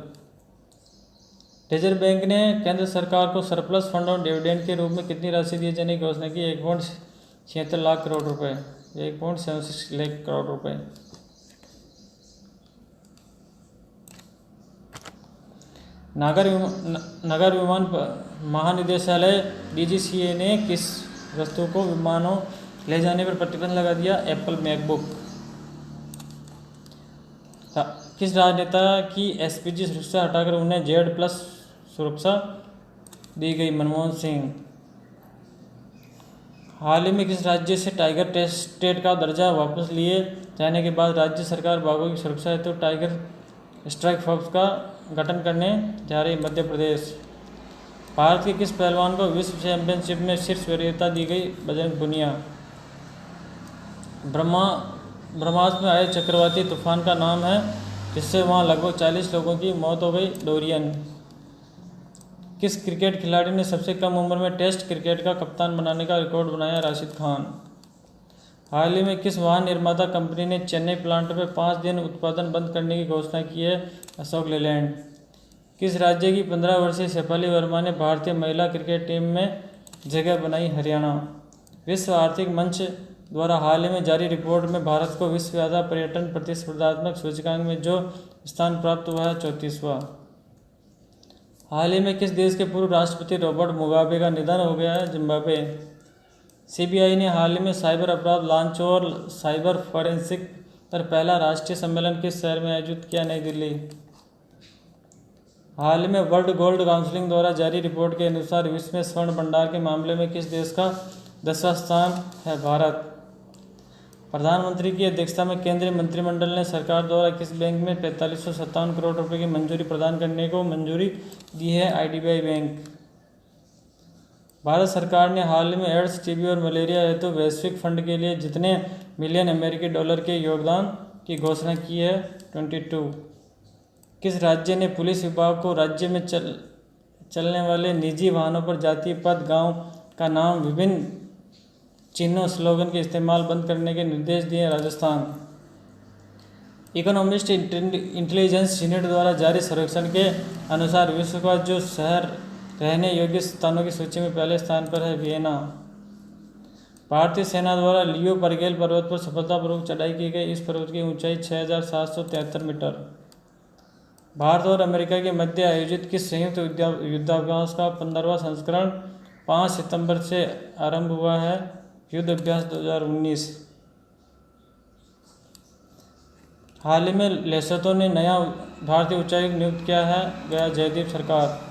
रिजर्व बैंक ने केंद्र सरकार को सरप्लस फंड और डिविडेंड के रूप में कितनी राशि दिए जाने की घोषणा की? 1.76 लाख करोड़ रुपए। 1.76 लाख करोड़ रुपए। नगर विमान महानिदेशालय डीजीसीए ने किस वस्तु को विमानों ले जाने पर प्रतिबंध लगा दिया? Apple MacBook. किस राजनेता की एसपीजी सुरक्षा हटाकर उन्हें Z+ सुरक्षा दी गई? मनमोहन सिंह। हाल ही में किस राज्य से टाइगर स्टेट का दर्जा वापस लिए जाने के बाद राज्य सरकार बाघों की सुरक्षा हेतु टाइगर स्ट्राइक फोर्स का गठन करने जा रही? मध्य प्रदेश। भारत के किस पहलवान को विश्व चैंपियनशिप में शीर्ष वरीयता दी गई? बजरंग पुनिया। ब्रह्मास्त्र में आए चक्रवाती तूफान का नाम है जिससे वहां लगभग 40 लोगों की मौत हो गई? डोरियन। किस क्रिकेट खिलाड़ी ने सबसे कम उम्र में टेस्ट क्रिकेट का कप्तान बनाने का रिकॉर्ड बनाया? राशिद खान। हाल ही में किस वाहन निर्माता कंपनी ने चेन्नई प्लांट में 5 दिन उत्पादन बंद करने की घोषणा की है? अशोक लेलैंड। किस राज्य की 15 वर्षीय शेफाली वर्मा ने भारतीय महिला क्रिकेट टीम में जगह बनाई? हरियाणा। विश्व आर्थिक मंच द्वारा हाल ही में जारी रिपोर्ट में भारत को विश्व व्यापार पर्यटन प्रतिस्पर्धात्मक सूचकांक में जो स्थान प्राप्त हुआ है? 34वां। हाल ही में किस देश के पूर्व राष्ट्रपति रॉबर्ट मुगाबे का निधन हो गया है? जिम्बाब्वे। सीबीआई ने हाल ही में साइबर अपराध लॉन्च और साइबर फॉरेंसिक पर पहला राष्ट्रीय सम्मेलन किस शहर में आयोजित किया? नई दिल्ली। हाल ही में वर्ल्ड गोल्ड काउंसिल द्वारा जारी रिपोर्ट के अनुसार विश्व में स्वर्ण भंडार के मामले में किस देश का 10वां स्थान है? भारत। प्रधानमंत्री की अध्यक्षता में केंद्रीय मंत्रिमंडल ने सरकार द्वारा किस बैंक में 4557 करोड़ रुपए की मंजूरी प्रदान करने को मंजूरी दी है? IDBI bank. भारत सरकार ने हाल ही में एड्स, टीबी और मलेरिया हेतु वैश्विक फंड के लिए जितने मिलियन अमेरिकी डॉलर के योगदान की घोषणा की है? 22। किस राज्य ने पुलिस विभाग को राज्य में चलने वाले निजी वाहनों पर जातीय पद, गांव का नाम, विभिन्न चिन्हों, स्लोगन के इस्तेमाल बंद करने के निर्देश दिए? राजस्थान। इकोनॉमिस्ट इंटेलिजेंस यूनिट द्वारा जारी सर्वेक्षण के अनुसार विश्व का जो शहर रहने योग्य स्थानों की सूची में पहले स्थान पर है? वियना। भारतीय सेना द्वारा लियो परगेल पर्वत पर सफलतापूर्वक चढ़ाई की गई। इस पर्वत की ऊंचाई 6773 मीटर। भारत और अमेरिका के मध्य आयोजित किस संयुक्त युद्धाभ्यास का 15वां संस्करण 5 सितंबर से आरंभ हुआ है? युद्ध अभ्यास 2019। हाल ही में लेसोथो ने नया भारतीय उच्चायुक्त नियुक्त किया है? गया जयदीप सरकार।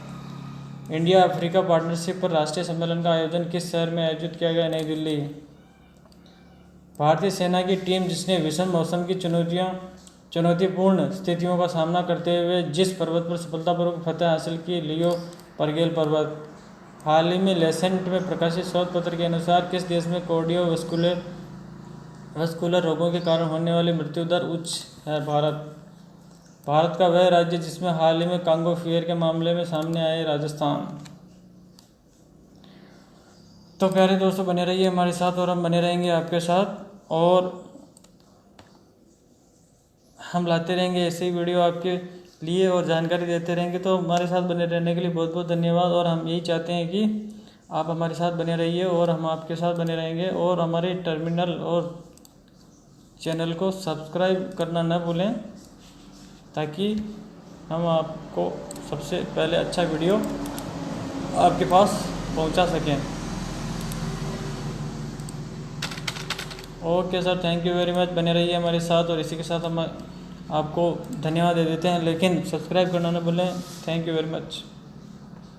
इंडिया अफ्रीका पार्टनरशिप पर राष्ट्रीय सम्मेलन का आयोजन किस शहर में आयोजित किया गया? नई दिल्ली। भारतीय सेना की टीम जिसने विषम मौसम की चुनौतीपूर्ण स्थितियों का सामना करते हुए जिस पर्वत पर सफलतापूर्वक फतह हासिल की? लियो परगेल पर्वत। हाल ही में लेसेंट में प्रकाशित शोध पत्र के अनुसार किस देश में कार्डियोवैस्कुलर रोगों के कारण होने वाली मृत्यु दर उच्च है? भारत। भारत का वह राज्य जिसमें हाल ही में कांगो फियर के मामले में सामने आए? राजस्थान। तो प्यारे दोस्तों, बने रहिए हमारे साथ और हम बने रहेंगे आपके साथ, और हम लाते रहेंगे ऐसे ही वीडियो आपके लिए और जानकारी देते रहेंगे। तो हमारे साथ बने रहने के लिए बहुत बहुत धन्यवाद। और हम यही चाहते हैं कि आप हमारे साथ बने रहिए और हम आपके साथ बने रहेंगे। और हमारे टर्मिनल और चैनल को सब्सक्राइब करना न भूलें ताकि हम आपको सबसे पहले अच्छा वीडियो आपके पास पहुंचा सकें। Okay sir, thank you very much. बने रहिए हमारे साथ और इसी के साथ हम आपको धन्यवाद दे देते हैं, लेकिन सब्सक्राइब करना न भूलें। Thank you very much.